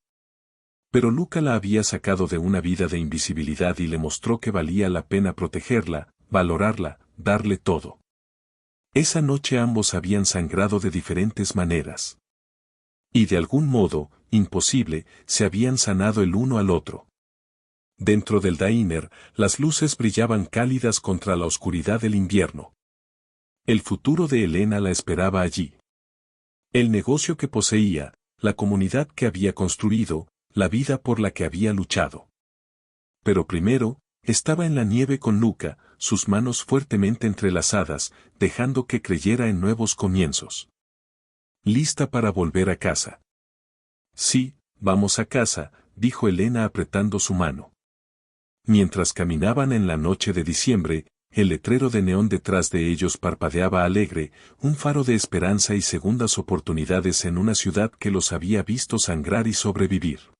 Pero Luca la había sacado de una vida de invisibilidad y le mostró que valía la pena protegerla, valorarla, darle todo. Esa noche ambos habían sangrado de diferentes maneras. Y de algún modo, imposible, se habían sanado el uno al otro. Dentro del diner, las luces brillaban cálidas contra la oscuridad del invierno. El futuro de Elena la esperaba allí. El negocio que poseía, la comunidad que había construido, la vida por la que había luchado. Pero primero, estaba en la nieve con Luca, sus manos fuertemente entrelazadas, dejando que creyera en nuevos comienzos. ¿Lista para volver a casa? Sí, vamos a casa, dijo Elena apretando su mano. Mientras caminaban en la noche de diciembre, el letrero de neón detrás de ellos parpadeaba alegre, un faro de esperanza y segundas oportunidades en una ciudad que los había visto sangrar y sobrevivir.